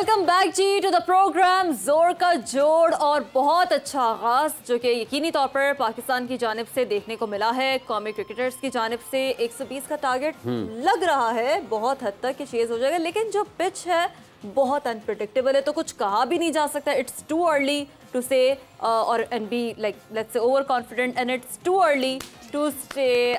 Welcome back जी to the program. जोर का जोड़ और बहुत अच्छा आगाज जो कि यकीनी तौर पर पाकिस्तान की जानिब से देखने को मिला है। कौमी क्रिकेटर्स की जानिब से 120 का टारगेट लग रहा है बहुत हद तक कि चेज हो जाएगा, लेकिन जो पिच है बहुत अनप्रिडिक्टेबल है, तो कुछ कहा भी नहीं जा सकता। It's too early to say और and be like let's say overconfident and it's too early to stay.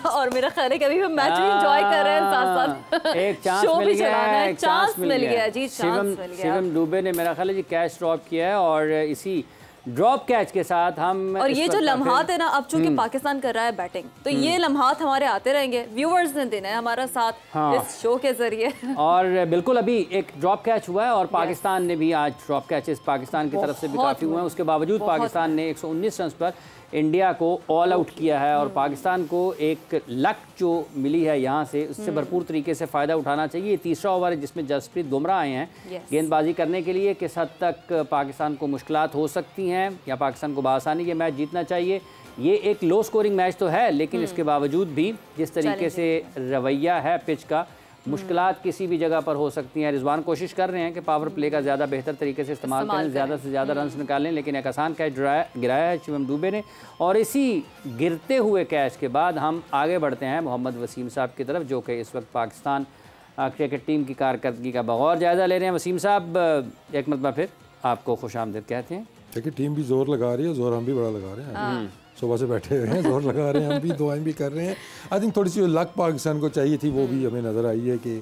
और मेरा ख्याल है कि अभी हम मैच भी एंजॉय कर रहे हैं, साथ साथ एक चांस शो मिल भी गया चलाना है। चांस मिल गया जी, चांस मिल गया। शिवम दुबे ने मेरा ख्याल है जी कैच ड्रॉप किया है और इसी ड्रॉप कैच के साथ हम और ये जो लम्हात है ना, अब चूंकि पाकिस्तान कर रहा है बैटिंग, तो ये लम्हात हमारे आते रहेंगे। व्यूअर्स ने देना है हमारा साथ इस शो के जरिए। और बिल्कुल अभी एक ड्रॉप कैच हुआ है और पाकिस्तान ने भी आज ड्रॉप कैचेस पाकिस्तान की तरफ से भी काफ़ी हुए हैं। उसके बावजूद पाकिस्तान ने 119 रन पर इंडिया को ऑल आउट किया है और पाकिस्तान को एक लक जो मिली है यहाँ से उससे भरपूर तरीके से फ़ायदा उठाना चाहिए। तीसरा ओवर है जिसमें जसप्रीत बुमराह आए हैं गेंदबाजी करने के लिए। किस हद तक पाकिस्तान को मुश्किलात हो सकती हैं या पाकिस्तान को बआसानी ये मैच जीतना चाहिए। ये एक लो स्कोरिंग मैच तो है, लेकिन इसके बावजूद भी जिस तरीके से रवैया है पिच का, मुश्किलात किसी भी जगह पर हो सकती हैं। रिजवान कोशिश कर रहे हैं कि पावर प्ले का ज़्यादा बेहतर तरीके से इस्तेमाल करें, ज़्यादा से ज़्यादा रन्स निकालें, लेकिन एक आसान कैच गिराया है शिवम दुबे ने। और इसी गिरते हुए कैच के बाद हम आगे बढ़ते हैं मोहम्मद वसीम साहब की तरफ, जो कि इस वक्त पाकिस्तान क्रिकेट टीम की कारकर्दगी का बगौर जायज़ा ले रहे हैं। वसीम साहब, एक मरतबा फिर आपको खुशामदीद कहते हैं। देखिए टीम भी जोर लगा रही है, जोर हम भी बड़ा लगा रहे हैं। सुबह से बैठे हुए हैं, जोर लगा रहे हैं, हम भी दुआएं भी कर रहे हैं। आई थिंक थोड़ी सी लक पाकिस्तान को चाहिए थी, वो भी हमें नज़र आई है कि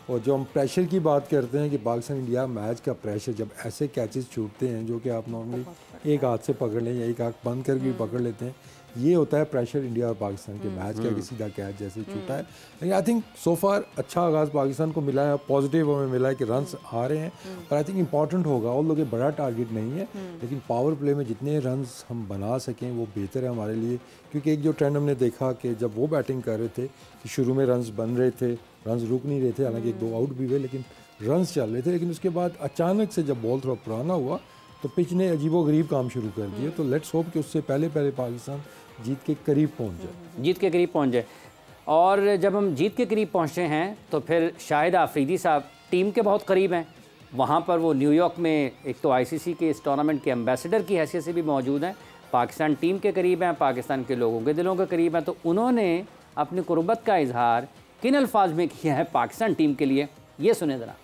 और जो हम प्रेशर की बात करते हैं कि पाकिस्तान इंडिया मैच का प्रेशर, जब ऐसे कैचेस छूटते हैं जो कि आप नॉर्मली एक हाथ से पकड़ लें या एक आँख बंद करके भी पकड़ लेते हैं, ये होता है प्रेशर इंडिया और पाकिस्तान के मैच का कि सीधा कैच जैसे छूटा है। लेकिन आई थिंक सो फार अच्छा आगाज़ पाकिस्तान को मिला है, पॉजिटिव हमें मिला है कि रन्स आ रहे हैं। और आई थिंक इंपॉर्टेंट होगा, और लोग बड़ा टारगेट नहीं है, लेकिन पावर प्ले में जितने रन्स हम बना सकें वो बेहतर है हमारे लिए। क्योंकि एक जो ट्रेंड हमने देखा कि जब वो बैटिंग कर रहे थे कि शुरू में रन्स बन रहे थे, रन्स रुक नहीं रहे थे, हालांकि एक दो आउट भी हुए लेकिन रन्स चल रहे थे। लेकिन उसके बाद अचानक से जब बॉल थोड़ा पुराना हुआ तो पिच ने अजीबोगरीब काम शुरू कर दिए। तो लेट्स होप कि उससे पहले पाकिस्तान जीत के करीब पहुंच जाए। और जब हम जीत के करीब पहुंचे हैं तो फिर शाहिद आफरीदी साहब टीम के बहुत करीब हैं। वहाँ पर वो न्यूयॉर्क में एक तो आईसीसी के इस टूर्नामेंट के एम्बेसडर की हैसियत से भी मौजूद हैं, पाकिस्तान टीम के करीब हैं, पाकिस्तान के लोगों के दिलों के करीब हैं। तो उन्होंने अपनी कुर्बत का इजहार किन अल्फाज में किया है पाकिस्तान टीम के लिए, ये सुने ज़रा।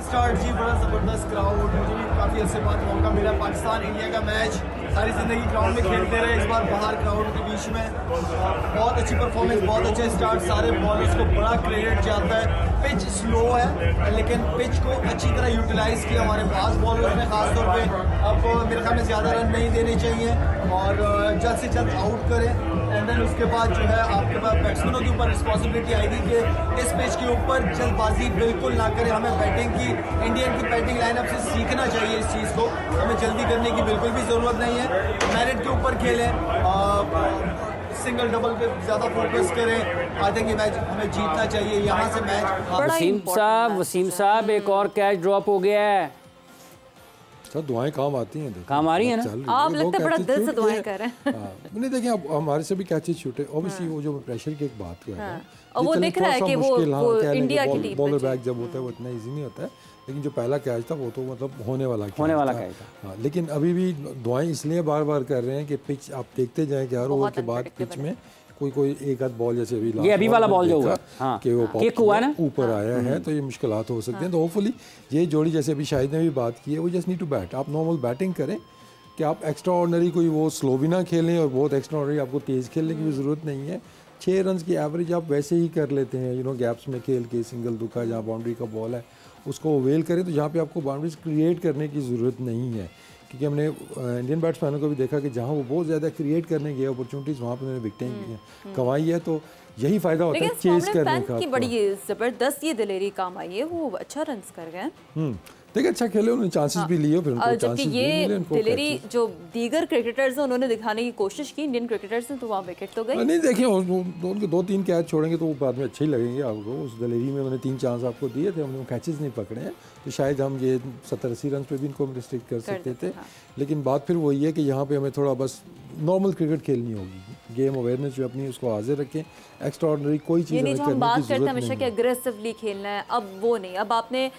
स्टार्ट जी, बड़ा ज़बरदस्त क्राउड, मुझे भी काफ़ी अच्छे बाद मौका मिला। पाकिस्तान इंडिया का मैच सारी ज़िंदगी ग्राउंड में खेलते रहे, इस बार बाहर क्राउड के बीच में बहुत अच्छी परफॉर्मेंस, बहुत अच्छा स्टार्ट, सारे बॉलर्स को बड़ा क्रेडिट जाता है। पिच स्लो है लेकिन पिच को अच्छी तरह यूटिलाइज़ किया हमारे फास्ट बॉलर्स ने, खासतौर पे अब मेरे ख्याल में ज़्यादा रन नहीं देने चाहिए और जल्द से जल्द आउट करें। एंड देन उसके बाद जो है आपके पास बैट्समैनों के ऊपर रिस्पॉन्सिबिलिटी आएगी कि इस पिच के ऊपर जल्दबाजी बिल्कुल ना करें। हमें बैटिंग की, इंडियन की बैटिंग लाइनअप से सीखना चाहिए इस चीज़ को, हमें जल्दी करने की बिल्कुल भी ज़रूरत नहीं है। मेरिट के ऊपर खेलें, सिंगल डबल पे ज़्यादा फोकस करें। आई थिंक ये मैच हमें जीतना चाहिए, यहाँ से मैच। वसीम साहब एक और कैच ड्रॉप हो गया है। सर दुआएं काम आती हैं, काम आ रही है ना, आप लगता है बड़ा दिल से दुआएं कर रहे हैं। नहीं देखिए, अब हमारे से भी कैचेस छूटे, ऑब्वियसली वो जो प्रेशर की एक बात कर रहा है और वो दिख रहा है कि वो इंडिया की टीम बॉलर बैक जब होता है वो इतना इजी नहीं होता है, लेकिन जो पहला कैच था वो तो मतलब होने वाला कैच था। हाँ, लेकिन अभी भी दुआएं इसलिए बार बार कर रहे हैं कि पिच आप देखते जाएं कि हर ओवर के बाद पिच में कोई एक आध बॉल, जैसे अभी वाला बॉल जो हुआ कि वो किक हुआ ना ऊपर आया है, तो ये मुश्किलात हो सकते हैं। तो होपफुली ये जोड़ी, जैसे अभी शाहिद ने भी बात की है, वो जस्ट नीड टू बैट। आप नॉर्मल बैटिंग करें कि आप एक्स्ट्रा ऑर्डनरी कोई वो स्लो भी ना खेलें और बहुत एक्स्ट्रा ऑर्डनरी आपको तेज़ खेलने की भी ज़रूरत नहीं है। 6 रन की एवरेज आप वैसे ही कर लेते हैं, गैप्स में खेल के, सिंगल दुका जहाँ बाउंड्री का बॉल है उसको अवेल करें, तो जहाँ पे आपको बाउंड्रीज क्रिएट करने की ज़रूरत नहीं है। क्योंकि हमने इंडियन बैट्समैनों को भी देखा कि जहाँ वो बहुत ज़्यादा क्रिएट करने गए अपॉर्चुनिटीज़, वहाँ पर उन्होंने विकेटें कमाई है। तो यही फ़ायदा होता है चेस करने का। बड़ी ज़बरदस्त ये दिलेरी काम आई है, वो अच्छा रन कर गए। देखिए अच्छा खेले, उन्होंने चांसेस भी लिए, फिर उनको जबकि ये दिलेरी जो दीगर क्रिकेटर्स हैं उन्होंने दिखाने की कोशिश की, इंडियन क्रिकेटर्स ने, तो वहाँ विकेट तो गई नहीं। देखिए उनके 2-3 कैच छोड़ेंगे तो वो बाद में अच्छे ही लगेंगे आपको। उस दिलेरी में उन्होंने 3 चांस आपको दिए थे, हमने कैचेस नहीं पकड़े हैं, तो शायद हम ये 70-80 रन पे भी इनको रिस्ट्रिक्ट कर सकते थे। लेकिन बात फिर वही है कि यहाँ पे हमें थोड़ा बस नॉर्मल क्रिकेट खेलनी होगी, गेम अवेयरनेस जो अपनी उसको हाजिर रखें, एक्स्ट्रा ऑर्डिनरी कोई चीज़ ये जो हम बात करते हैं हमेशा कि अग्रेसिवली खेलना है, अब वो नहीं, अब आपने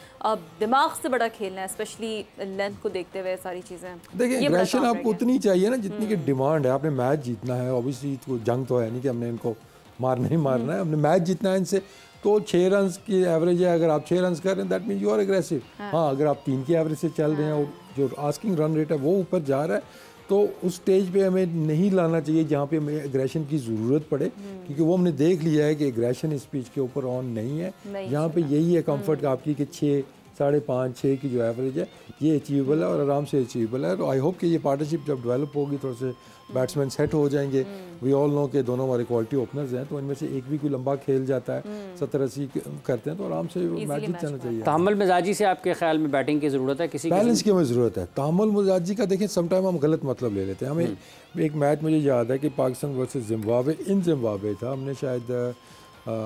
दिमाग से बड़ा खेलना है, स्पेशली लेंथ को देखते हुए सारी चीज़ें। देखिए एग्रेशन आपको उतनी चाहिए ना जितनी की डिमांड है। आपने मैच जीतना है, ऑब्वियसली जंग तो है नहीं कि हमने इनको मारना ही मारना है, हमने मैच जीतना है इनसे। तो 6 रन की एवरेज है, अगर आप 6 रन कर रहे हैं that mean you are aggressive. हाँ, अगर आप 3 की एवरेज से चल रहे हैं और जो आस्किंग रन रेट है वो ऊपर जा रहा है, तो उस स्टेज पे हमें नहीं लाना चाहिए जहाँ पे हमें एग्रेशन की ज़रूरत पड़े, क्योंकि वो हमने देख लिया है कि एग्रेशन इस पिच के ऊपर ऑन नहीं है। यहाँ पे यही है कंफर्ट आपकी कि 6, 5.5, 6 की जो एवरेज है ये अचीवेबल है और आराम से अचीवेबल है। तो आई होप कि ये पार्टनरशिप जब डेवलप होगी, थोड़े से बैट्समैन सेट हो जाएंगे। वी ऑल नो के दोनों हमारे क्वालिटी ओपनर्स हैं, तो इनमें से एक भी कोई लंबा खेल जाता है, 70-80 करते हैं, तो आराम से मैच जीत जाना चाहिए। तहम्मुल मिजाजी से आपके ख्याल में बैटिंग की ज़रूरत है? किसी बैलेंस की हमें ज़रूरत है। तहम्मुल मिजाजी का देखें समटाइम हम गलत मतलब ले लेते हैं। हमें एक मैच मुझे याद है कि पाकिस्तान वर्सेस जिम्बाब्वे, इन जिम्बाब्वे था, हमने शायद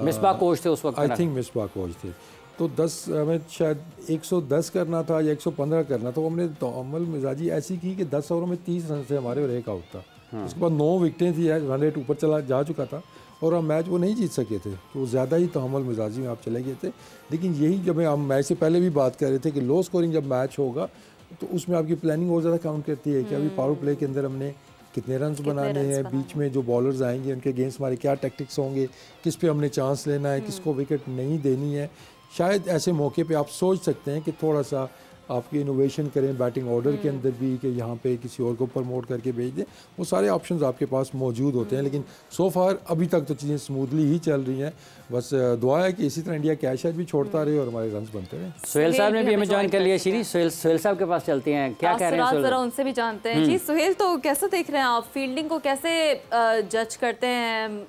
मिसबाह कोच थे उस वक्त, आई थिंक मिसबाह कोच थे, तो 10 हमें शायद 110 करना था या 115 करना था। तो हमने तहम्मुल मिजाजी ऐसी की कि 10 ओवरों में 30 रन से हमारे और एक आउट था। उसके बाद 9 विकेटें थी, रन रेट ऊपर चला जा चुका था और हम मैच वो नहीं जीत सके थे। तो ज़्यादा ही तहम्मुल मिजाजी में आप चले गए थे। लेकिन यही जब हम मैच से पहले भी बात कर रहे थे कि लो स्कोरिंग जब मैच होगा तो उसमें आपकी प्लानिंग और ज़्यादा काउंट करती है कि अभी पावर प्ले के अंदर हमने कितने रन्स बनाने हैं, बीच में जो बॉलर्स आएंगे उनके अगेंस्ट हमारे क्या टैक्टिक्स होंगे, किस पे हमने चांस लेना है, किसको विकेट नहीं देनी है। शायद ऐसे मौके पे आप सोच सकते हैं कि थोड़ा सा आपकी इनोवेशन करें बैटिंग ऑर्डर के अंदर भी, कि यहाँ पे किसी और को प्रमोट करके भेज दें। वो सारे ऑप्शंस आपके पास मौजूद होते हैं। लेकिन सो फार अभी तक तो चीज़ें स्मूथली ही चल रही हैं। बस दुआ है कि इसी तरह इंडिया कैच भी छोड़ता रहे और हमारे रन बनते रहे। सुहेल साहब ने भी हमें ज्वाइन कर लिया। श्री सुहेल साहब के पास चलते हैं, क्या कह रहे हैं जरा उनसे भी जानते हैं। जी सुहेल, तो कैसे देख रहे हैं आप फील्डिंग को, कैसे जज करते हैं?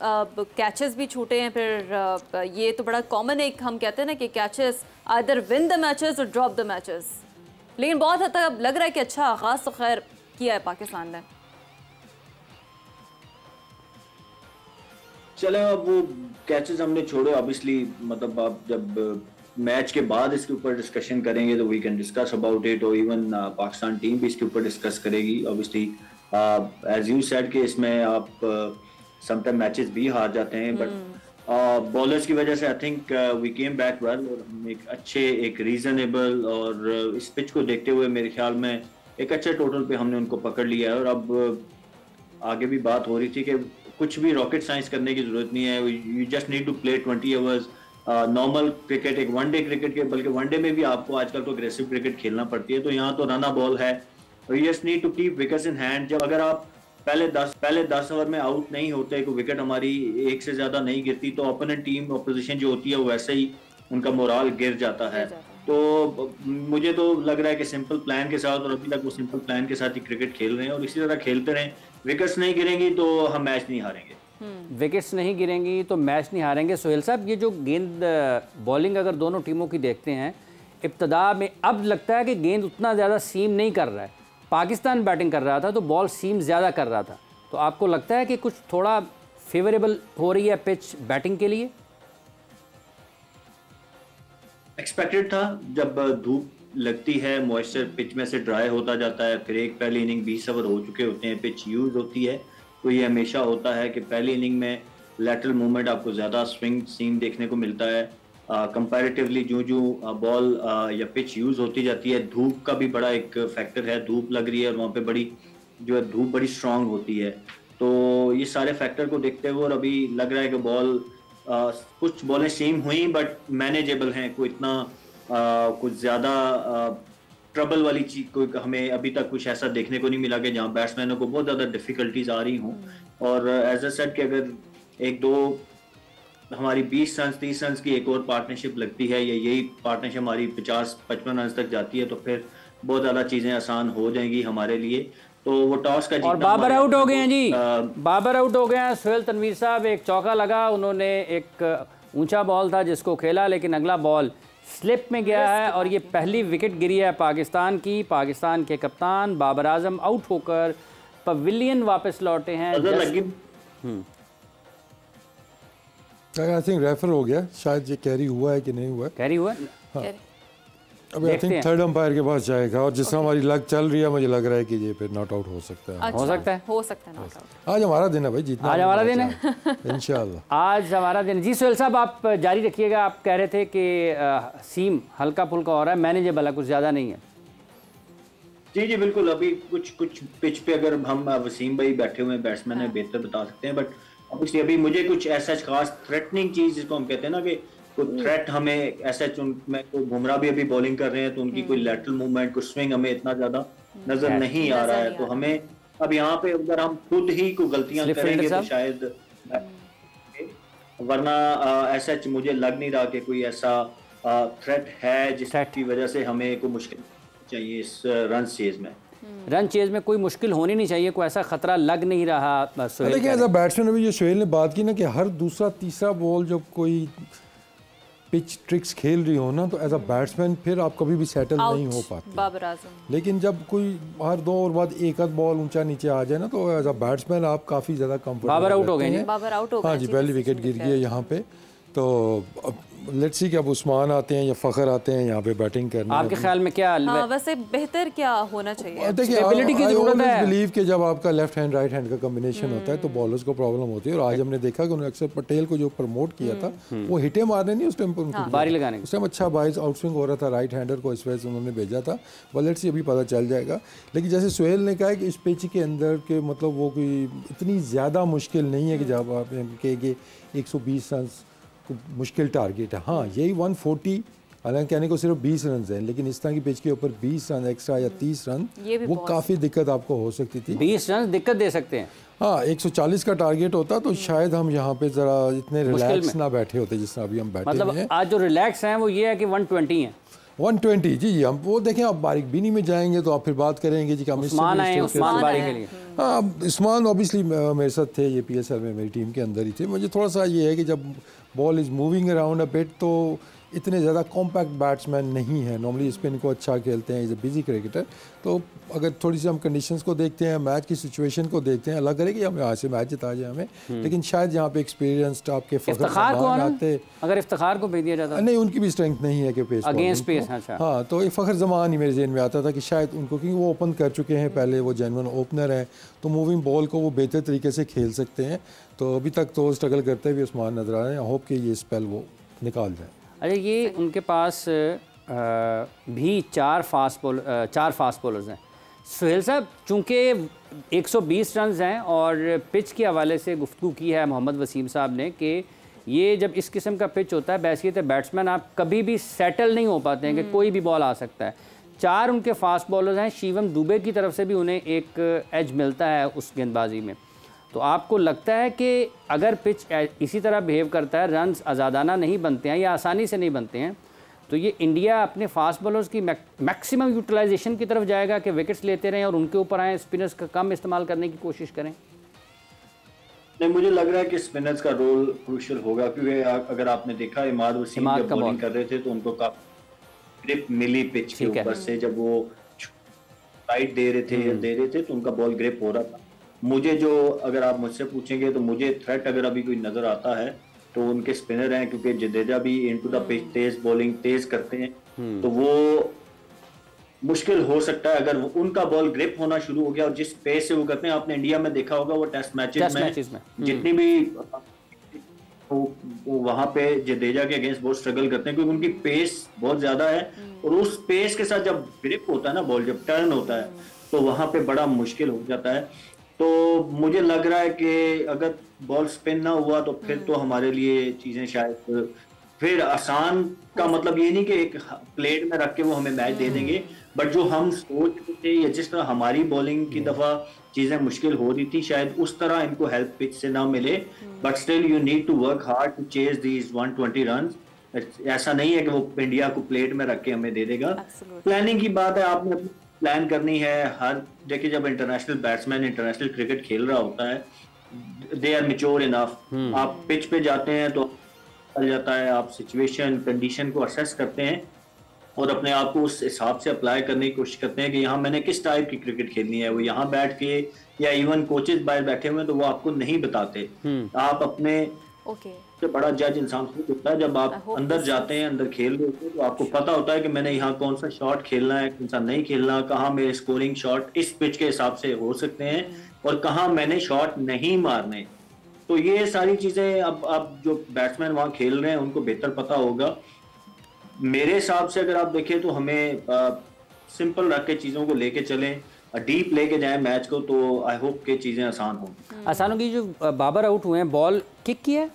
कैचेस भी छूटे हैं, फिर ये तो बड़ा कॉमन एक हम कहते हैं ना कि catches either win the matches और ड्रॉप द मैचेस, लेकिन बहुत हद तक अब लग रहा है कि अच्छा आगाज तो खैर किया है पाकिस्तान ने। चले अब वो कैचेस हमने छोड़े, ऑब्वियसली मतलब आप जब मैच के बाद इसके ऊपर डिस्कशन करेंगे तो we can discuss about it, और इवन पाकिस्तान टीम भी इसके ऊपर डिस्कस करेगी। ऑब्वियसली एज यू सेड कि इसमें आप समटाइम मैचेस भी हार जाते हैं, बट बॉलर्स की वजह से I think we came back well और हमने एक अच्छे, एक रीजनेबल और इस पिच को देखते हुए मेरे ख्याल में एक अच्छे टोटल पे हमने उनको पकड़ लिया है। और अब आगे भी बात हो रही थी कि कुछ भी रॉकेट साइंस करने की जरूरत नहीं है, you just need to play 20 overs normal cricket, एक वनडे क्रिकेट के, बल्कि वनडे में भी आपको आजकल तो अग्रेसिव क्रिकेट खेलना पड़ती है। तो यहाँ तो रना बॉल है, you just need to keep wickets in hand. जब अगर आप पहले 10 ओवर में आउट नहीं होते, कोई विकेट हमारी एक से ज्यादा नहीं गिरती, तो ओपोनेंट टीम अपोजिशन जो होती है वैसे ही उनका मोराल गिर जाता है। तो मुझे तो लग रहा है कि सिंपल प्लान के साथ, और अभी तक वो सिंपल प्लान के साथ ही क्रिकेट खेल रहे हैं और इसी तरह खेलते रहें। विकेट्स नहीं गिरेंगी तो हम मैच नहीं हारेंगे। विकेट्स नहीं गिरेंगी तो मैच नहीं हारेंगे। सुहेल साहब, ये जो गेंद बॉलिंग अगर दोनों टीमों की देखते हैं, इब्तदा में अब लगता है कि गेंद उतना ज़्यादा सीम नहीं कर रहा है। पाकिस्तान बैटिंग कर रहा था तो बॉल सीम ज़्यादा कर रहा था, तो आपको लगता है कि कुछ थोड़ा फेवरेबल हो रही है पिच बैटिंग के लिए? एक्सपेक्टेड था, जब धूप लगती है, मॉइस्चर पिच में से ड्राई होता जाता है, फिर एक पहली इनिंग 20 ओवर हो चुके होते हैं, पिच यूज होती है, तो ये हमेशा होता है कि पहली इनिंग में लैटरल मूवमेंट आपको ज़्यादा स्विंग सीम देखने को मिलता है। कंपैरेटिवली जो बॉल या पिच यूज़ होती जाती है, धूप का भी बड़ा एक फैक्टर है। धूप लग रही है और वहाँ पे बड़ी जो है धूप बड़ी स्ट्रांग होती है, तो ये सारे फैक्टर को देखते हुए और अभी लग रहा है कि बॉल कुछ बॉलें सेम हुई बट मैनेजेबल हैं, कोई इतना कुछ ज़्यादा ट्रबल वाली चीज़ कोई हमें अभी तक कुछ ऐसा देखने को नहीं मिला कि जहाँ बैट्समैनों को बहुत ज़्यादा डिफ़िकल्टीज आ रही हों। और एज अ सेट कि अगर एक दो हमारी 20 रन 30 रन की एक और पार्टनरशिप लगती है, या यही पार्टनरशिप हमारी 50-55 रन तक जाती है, तो फिर बहुत ज़्यादा चीज़ें आसान हो जाएंगी हमारे लिए। तो वो टॉस का और बाबर आउट हो गए हैं जी, बाबर आउट हो गए हैं। सुहेल तनवीर साहब, एक चौका लगा, उन्होंने एक ऊंचा बॉल था जिसको खेला, लेकिन अगला बॉल स्लिप में गया है और ये पहली विकेट गिरी है पाकिस्तान की। पाकिस्तान के कप्तान बाबर आजम आउट होकर पवेलियन वापस लौटे हैं। आई थिंक रेफर हो गया, शायद ये कैरी हुआ है कि नहीं हुआ है। कैरी हुआ है? हाँ। अभी आई थिंक थर्ड अंपायर के पास जाएगा और जिस तरह हमारी लक चल रही है मुझे लग रहा है कि ये फिर नॉट आउट हो सकता है। अच्छा, हो सकता है नॉट आउट। आज हमारा दिन है भाई, जीतना आज हमारा दिन है इंशाल्लाह। आज हमारा दिन। जी सुहेल साहब आप जारी रखिएगा। आप कह रहे थे कि सीम हल्का फुल्का हो रहा है, मैनेजेबल है, कुछ ज़्यादा नहीं है। जी बिल्कुल। अभी कुछ पिच पे अगर हम वसीम भाई बैठे हुए बैट्समैन है बेहतर बता सकते हैं, बट ऑब्वियसली अभी मुझे कुछ ऐसा खास थ्रेटनिंग चीज जिसको हम कहते हैं ना कि कोई थ्रेट हमें ऐसा में कोई बुमराह भी अभी बॉलिंग कर रहे हैं तो उनकी कोई लैटरल मूवमेंट कुछ स्विंग हमें इतना ज्यादा नजर नहीं आ रहा है। तो हमें अब यहाँ पे अगर हम खुद ही कोई गलतियां करेंगे तो शायद, वरना ऐसा मुझे लग नहीं रहा कि कोई ऐसा थ्रेट है जिसकी वजह से हमें कोई मुश्किल चाहिए इस रन चेज में। रन चेज में कोई मुश्किल होनी नहीं चाहिए, कोई ऐसा खतरा लग नहीं रहा। देखिए एज अ बैट्समैन अभी जो सोहेल ने बात की ना कि हर दूसरा तीसरा बॉल जब कोई पिच ट्रिक्स खेल रही हो ना तो एज अ बैट्समैन फिर आप कभी भी सेटल नहीं हो पाते। लेकिन जब कोई हर 2 ओवर बाद एक आध बॉल ऊंचा नीचे आ जाए ना तो एज अ बैट्समैन आप काफ़ी ज़्यादा कंफर्टेबल। बाबर आउट हो गए। बाबर आउट हो गए। हाँ जी, पहली विकेट गिर गई है यहाँ पे। तो लेट्स सी कि अब उस्मान आते हैं या फ़खर आते हैं यहाँ पे बैटिंग करने। आपके ख्याल में क्या वैसे बेहतर क्या होना चाहिए? देखिए स्टेबिलिटी की जरूरत है। बिलीव कि जब आपका लेफ्ट हैंड राइट हैंड का कॉम्बिनेशन होता है तो बॉलर्स को प्रॉब्लम होती है। और आज हमने देखा कि उन्होंने अक्सर पटेल को जो प्रमोट किया था वो हिटे मारने नहीं, उस टाइम पर उनको बारी लगाने उस टाइम अच्छा बाइस आउटस्विंग हो रहा था राइट हैंडर को, इस वजह से उन्होंने भेजा था। बट लेट्स सी अभी पता चल जाएगा। लेकिन जैसे सोहेल ने कहा कि इस पिच के अंदर के मतलब वो कोई इतनी ज़्यादा मुश्किल नहीं है कि जब आप कहेंगे 120 रन मुश्किल टारगेट है। हाँ यही 140, हालांकि कहने को सिर्फ 20 रन हैं, लेकिन इस तरह की पिच के ऊपर 20 रन एक्स्ट्रा या 30 रन वो काफ़ी दिक्कत आपको हो सकती थी। 20 रन दिक्कत दे सकते हैं। हाँ 140 का टारगेट होता तो शायद हम यहाँ पे ज़रा इतने रिलैक्स ना बैठे होते जिस तरह अभी हम बैठे मतलब हैं। आज जो रिलैक्स हैं वो ये है कि 120 है। 120 जी हम वो देखें। आप बारीक बीनी में जाएंगे तो आप फिर बात करेंगे जी कि हम उस्मान बारी के लिए। हाँ उस्मान ऑब्वियसली मेरे साथ थे, ये PSL में मेरी टीम के अंदर ही थे। मुझे थोड़ा सा ये है कि जब ball is moving around a bit तो इतने ज़्यादा कॉम्पैक्ट बैट्समैन नहीं है। नॉर्मली स्पिन को अच्छा खेलते हैं, इज़ अ बिजी क्रिकेटर। तो अगर थोड़ी सी हम कंडीशंस को देखते हैं, मैच की सिचुएशन को देखते हैं, अल्लाह करे कि हम यहाँ से मैच जिता जाए हमें। लेकिन शायद यहाँ पे एक्सपीरियंस्ड आपके अगर इफ्तिखार को भेज दिया जाता नहीं, उनकी भी स्ट्रेंथ नहीं है कि पेस अगेंस्ट पेस। अच्छा हाँ तो एक फ़खर ज़मान ही मेरे ज़हन में आता था कि शायद उनको, क्योंकि वो ओपन कर चुके हैं पहले, वो जेन्युइन ओपनर है तो मूविंग बॉल को वो बेहतर तरीके से खेल सकते हैं। तो अभी तक तो स्ट्रगल करते हुए उस्मान नजर आ रहे हैं। होप कि ये स्पेल वो निकाल जाए। अच्छा ये उनके पास भी 4 फास्ट बॉलर्स हैं सोहेल साहब। चूँकि 120 रन हैं और पिच के हवाले से गुफ्तगू की है मोहम्मद वसीम साहब ने कि ये जब इस किस्म का पिच होता है बैसियत बैट्समैन आप कभी भी सेटल नहीं हो पाते हैं कि कोई भी बॉल आ सकता है। 4 उनके फास्ट बॉलर्स हैं। शिवम दुबे की तरफ से भी उन्हें एक एज मिलता है उस गेंदबाजी में। तो आपको लगता है कि अगर पिच इसी तरह बिहेव करता है, रन्स आज़ादाना नहीं बनते हैं या आसानी से नहीं बनते हैं, तो ये इंडिया अपने फास्ट बॉलर्स की मैक्सिमम यूटिलाइजेशन की तरफ जाएगा कि विकेट्स लेते रहें और उनके ऊपर आए, स्पिनर्स का कम इस्तेमाल करने की कोशिश करें? नहीं, मुझे लग रहा है कि स्पिनर्स का रोल क्रूशियल होगा, क्योंकि अगर आपने देखा इमाद वसीम जब बॉलिंग कर रहे थे तो उनको काफी ग्रिप मिली पिच के ऊपर से। जब वो राइट दे रहे थे तो उनका बॉल ग्रिप हो रहा था। मुझे जो, अगर आप मुझसे पूछेंगे तो मुझे थ्रेट अगर अभी कोई नजर आता है तो उनके स्पिनर हैं, क्योंकि जडेजा भी इनटू द पिच तेज बॉलिंग तेज करते हैं। तो वो मुश्किल हो सकता है अगर उनका बॉल ग्रिप होना शुरू हो गया और जिस पेस से वो करते हैं। आपने इंडिया में देखा होगा वो टेस्ट मैचेस में जितनी भी वो वहां पे जडेजा के अगेंस्ट बहुत स्ट्रगल करते हैं, क्योंकि उनकी पेस बहुत ज्यादा है और उस पेस के साथ जब ग्रिप होता है ना बॉल, जब टर्न होता है तो वहां पे बड़ा मुश्किल हो जाता है। तो मुझे लग रहा है कि अगर बॉल स्पिन ना हुआ तो फिर तो हमारे लिए चीजें शायद फिर आसान का मतलब ये नहीं कि एक प्लेट में रख के वो हमें मैच दे देंगे, बट जो हम सोच रहे थे या जिस तरह हमारी बॉलिंग की दफा चीजें मुश्किल हो रही थी शायद उस तरह इनको हेल्प पिच से ना मिले। But still you need to work hard to chase these 120 run. ऐसा नहीं है कि वो इंडिया को प्लेट में रख के हमें दे देगा। प्लानिंग की बात है, आपने प्लान करनी है। हर देखिए जब इंटरनेशनल बैट्समैन इंटरनेशनल क्रिकेट खेल रहा होता है, दे आर मैच्योर इनफ। आप पिच पे जाते हैं तो चल जाता है, आप सिचुएशन कंडीशन को असेस करते हैं और अपने आप को उस हिसाब से अप्लाई करने की कोशिश करते हैं कि यहाँ मैंने किस टाइप की क्रिकेट खेलनी है। वो यहाँ बैठ के या इवन कोचेस बाहर बैठे हुए हैं तो वो आपको नहीं बताते। आप अपने ओके। सबसे बड़ा जज इंसान खुद होता है। जब आप अंदर जाते हैं, अंदर खेल रहे होते हैं, तो आपको पता होता है कि मैंने यहाँ कौन सा शॉट खेलना है, कौन सा नहीं खेलना, कहाँ मेरे स्कोरिंग शॉट इस पिच के हिसाब से हो सकते हैं और कहाँ मैंने शॉट नहीं मारने। तो ये सारी चीजें अब जो बैट्समैन वहाँ खेल रहे हैं उनको बेहतर पता होगा। मेरे हिसाब से अगर आप देखें तो हमें सिंपल रख के चीजों को लेके चलें, डीप लेके जाएं मैच को, तो आई होप के चीजें आसान हों। आसान होगी। जो बाबर आउट हुए हैं, बॉल किक की है?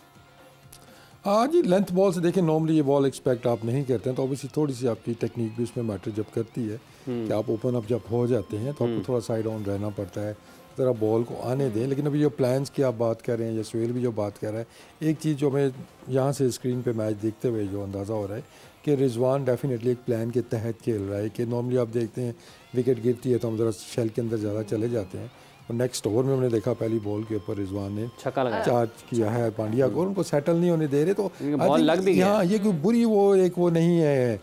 हाँ जी, लेंथ बॉल से देखें नॉर्मली ये बॉल एक्सपेक्ट आप नहीं करते हैं, तो ऑब्वियसली थोड़ी सी आपकी टेक्निक भी उसमें मैटर जब करती है कि आप ओपन अप जब हो जाते हैं तो आपको थोड़ा साइड ऑन रहना पड़ता है, ज़रा बॉल को आने दें। लेकिन अभी जो प्लान्स की आप बात कर रहे हैं या सुहेल भी जो बात कर रहा है, एक चीज़ जो हमें यहाँ से स्क्रीन पे मैच देखते हुए जो अंदाज़ा हो रहा है कि रिजवान डेफिनेटली एक प्लान के तहत खेल रहा है। कि नॉर्मली आप देखते हैं विकेट गिरती है तो हम ज़रा शेल के अंदर ज़्यादा चले जाते हैं, और नेक्स्ट ओवर में हमने देखा पहली बॉल के ऊपर रिजवान ने छक्का लगाया, चार्ज किया है पांड्या को, उनको सेटल नहीं होने दे रहे। तो बॉल लग भी गया। हाँ, ये कोई बुरी वो नहीं है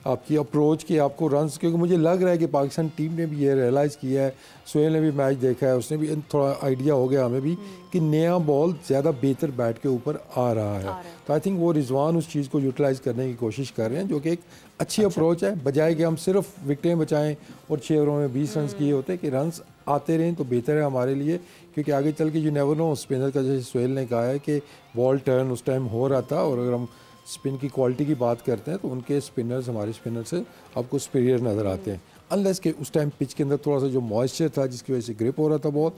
आपकी अप्रोच की आपको रन्स, क्योंकि मुझे लग रहा है कि पाकिस्तान टीम ने भी ये रियलाइज़ किया है, सुहेल ने भी मैच देखा है, उसने भी थोड़ा आइडिया हो गया हमें भी कि नया बॉल ज़्यादा बेहतर बैट के ऊपर आ रहा है। तो आई थिंक वो रिजवान उस चीज़ को यूटिलाइज़ करने की कोशिश कर रहे हैं, जो कि एक अच्छी अप्रोच है। बजाय कि हम सिर्फ विकेटें बचाएं और 6 ओवरों में 20 रन किए होते कि रन्स आते रहें तो बेहतर है हमारे लिए, क्योंकि आगे चल के यू नेवर नो। स्पिनर का जैसे सुहेल ने कहा है कि बॉल टर्न उस टाइम हो रहा था, और अगर हम स्पिन की क्वालिटी की बात करते हैं तो उनके स्पिनर्स हमारे स्पिनर से आपको सुपीरियर नज़र आते हैं, अनलेस के उस टाइम पिच के अंदर थोड़ा सा जो मॉइस्चर था जिसकी वजह से ग्रिप हो रहा था बॉल,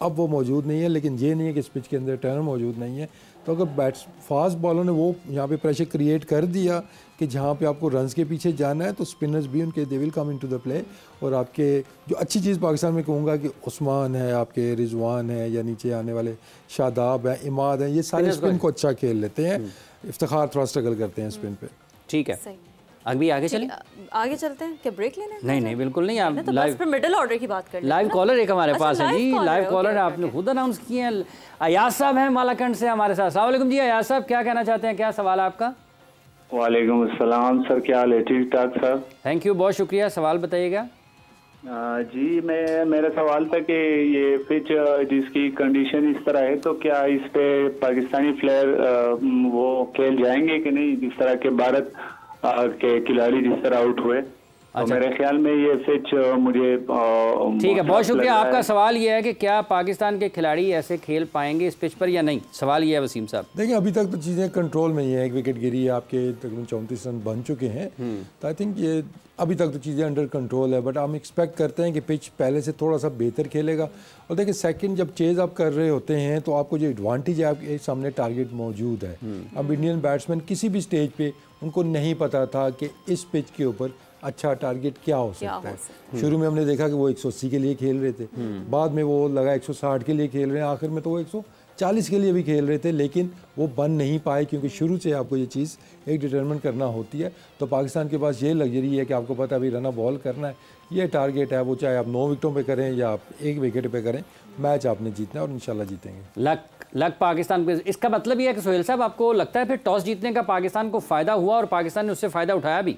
अब वो मौजूद नहीं है। लेकिन ये नहीं है कि इस पिच के अंदर टर्न मौजूद नहीं है। तो अगर फास्ट बॉलर ने वो यहाँ पे प्रेशर क्रिएट कर दिया कि जहाँ पे आपको रन्स के पीछे जाना है, तो स्पिनर्स भी उनके they will come into the play. और आपके जो अच्छी चीज़ पाकिस्तान में कहूँगा कि उस्मान है, आपके रिजवान है, या नीचे आने वाले शादाब हैं, इमाद हैं, ये सारे स्पिन को अच्छा खेल लेते हैं। इफ्तिखार थोड़ा स्ट्रगल करते हैं स्पिन पे। ठीक है, अभी आगे चलें, आगे चलते हैं। क्या ब्रेक लेने? नहीं बिल्कुल नहीं, आप तो लाइव पे मिडिल ऑर्डर की बात कर लें। लाइव कॉलर एक हमारे पास है जी, लाइव कॉलर आपने खुद अनाउंस किए हैं। अयाज साहब हैं मालाकंड से हमारे साथ। अस्सलाम वालेकुम जी, अयाज साहब क्या कहना चाहते हैं, क्या सवाल है आपका? वालेकुम अस्सलाम सर, क्या हाल है? ठीक ठाक सर, थैंक यू, बहुत शुक्रिया। सवाल बताइएगा। जी मेरा सवाल था कि ये पिच जिसकी कंडीशन इस तरह है, तो क्या इस पे पाकिस्तानी प्लेयर वो खेल जाएंगे कि नहीं, जिस तरह के भारत के खिलाड़ी जिस तरह आउट हुए? अच्छा। मेरे ख्याल में ये पिच मुझे ठीक है, बहुत शुक्रिया। आपका सवाल ये है कि क्या पाकिस्तान के खिलाड़ी ऐसे खेल पाएंगे इस पिच पर या नहीं, सवाल ये है वसीम साहब। देखिए अभी तक तो चीज़ें कंट्रोल में ही है, एक विकेट गिरी है, आपके तकरीबन 34 रन बन चुके हैं, तो आई थिंक ये अभी तक तो चीज़ें अंडर कंट्रोल है। बट हम एक्सपेक्ट करते हैं कि पिच पहले से थोड़ा सा बेहतर खेलेगा। और देखिए सेकंड जब चेज आप कर रहे होते हैं तो आपको जो एडवांटेज है, आपके सामने टारगेट मौजूद है। अब इंडियन बैट्समैन किसी भी स्टेज पे उनको नहीं पता था कि इस पिच के ऊपर अच्छा टारगेट क्या हो सकता है। शुरू में हमने देखा कि वो 180 के लिए खेल रहे थे, बाद में वो लगा 160 के लिए खेल रहे हैं, आखिर में तो वो 140 के लिए भी खेल रहे थे, लेकिन वो बन नहीं पाए, क्योंकि शुरू से आपको ये चीज़ एक डिटरमिन करना होती है। तो पाकिस्तान के पास ये लग्जरी है कि आपको पता है अभी रन बॉल करना है, ये टारगेट है, वो चाहे आप 9 विकेटों पे करें या आप 1 विकेट पे करें, मैच आपने जीतना है और इंशाल्लाह जीतेंगे। लक पाकिस्तान पे। इसका मतलब ये है कि सोहेल साहब आपको लगता है फिर टॉस जीतने का पाकिस्तान को फ़ायदा हुआ और पाकिस्तान ने उससे फ़ायदा उठाया भी?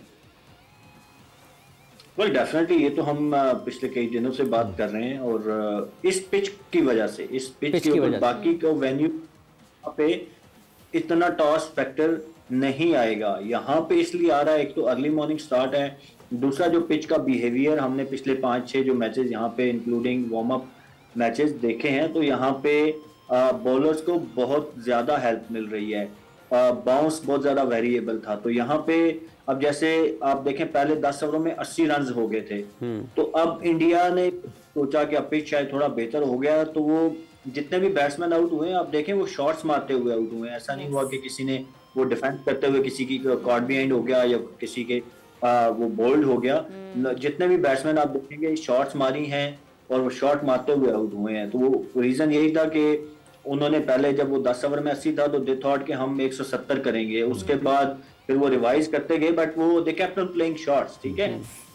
वेल डेफिनेटली, ये तो हम पिछले कई दिनों से बात कर रहे हैं, और इस पिच की वजह से, इस पिच के ऊपर बाकी को वेन्यू पे इतना टॉस फैक्टर नहीं आएगा। यहाँ पे इसलिए आ रहा है, एक तो अर्ली मॉर्निंग स्टार्ट है, दूसरा जो पिच का बिहेवियर हमने पिछले 5-6 जो मैचेस यहाँ पे इंक्लूडिंग वार्म अप मैचेस देखे हैं, तो यहाँ पे बॉलर्स को बहुत ज़्यादा हेल्प मिल रही है। बाउंस बहुत ज़्यादा वेरिएबल था, तो यहाँ पे अब जैसे आप देखें पहले 10 ओवरों में 80 रन हो गए थे, तो अब इंडिया ने सोचा कि अब पिच शायद थोड़ा बेहतर हो गया, तो वो जितने भी बैट्समैन आउट हुए हैं आप देखें वो शॉट्स मारते हुए आउट हुए हैं। ऐसा नहीं हुआ कि किसी ने वो डिफेंस करते हुए किसी की कॉट बिहाइंड हो गया या किसी के वो बोल्ड हो गया। जितने भी बैट्समैन आप देखेंगे शॉट्स मारी हैं और वो शॉट मारते हुए आउट हुए हैं। तो वो रीजन यही था कि उन्होंने पहले जब वो 10 ओवर में 80 था तो दे थॉट कि हम 170 करेंगे, उसके बाद फिर वो रिवाइज करते गए, बट वो they kept on playing shots. ठीक है,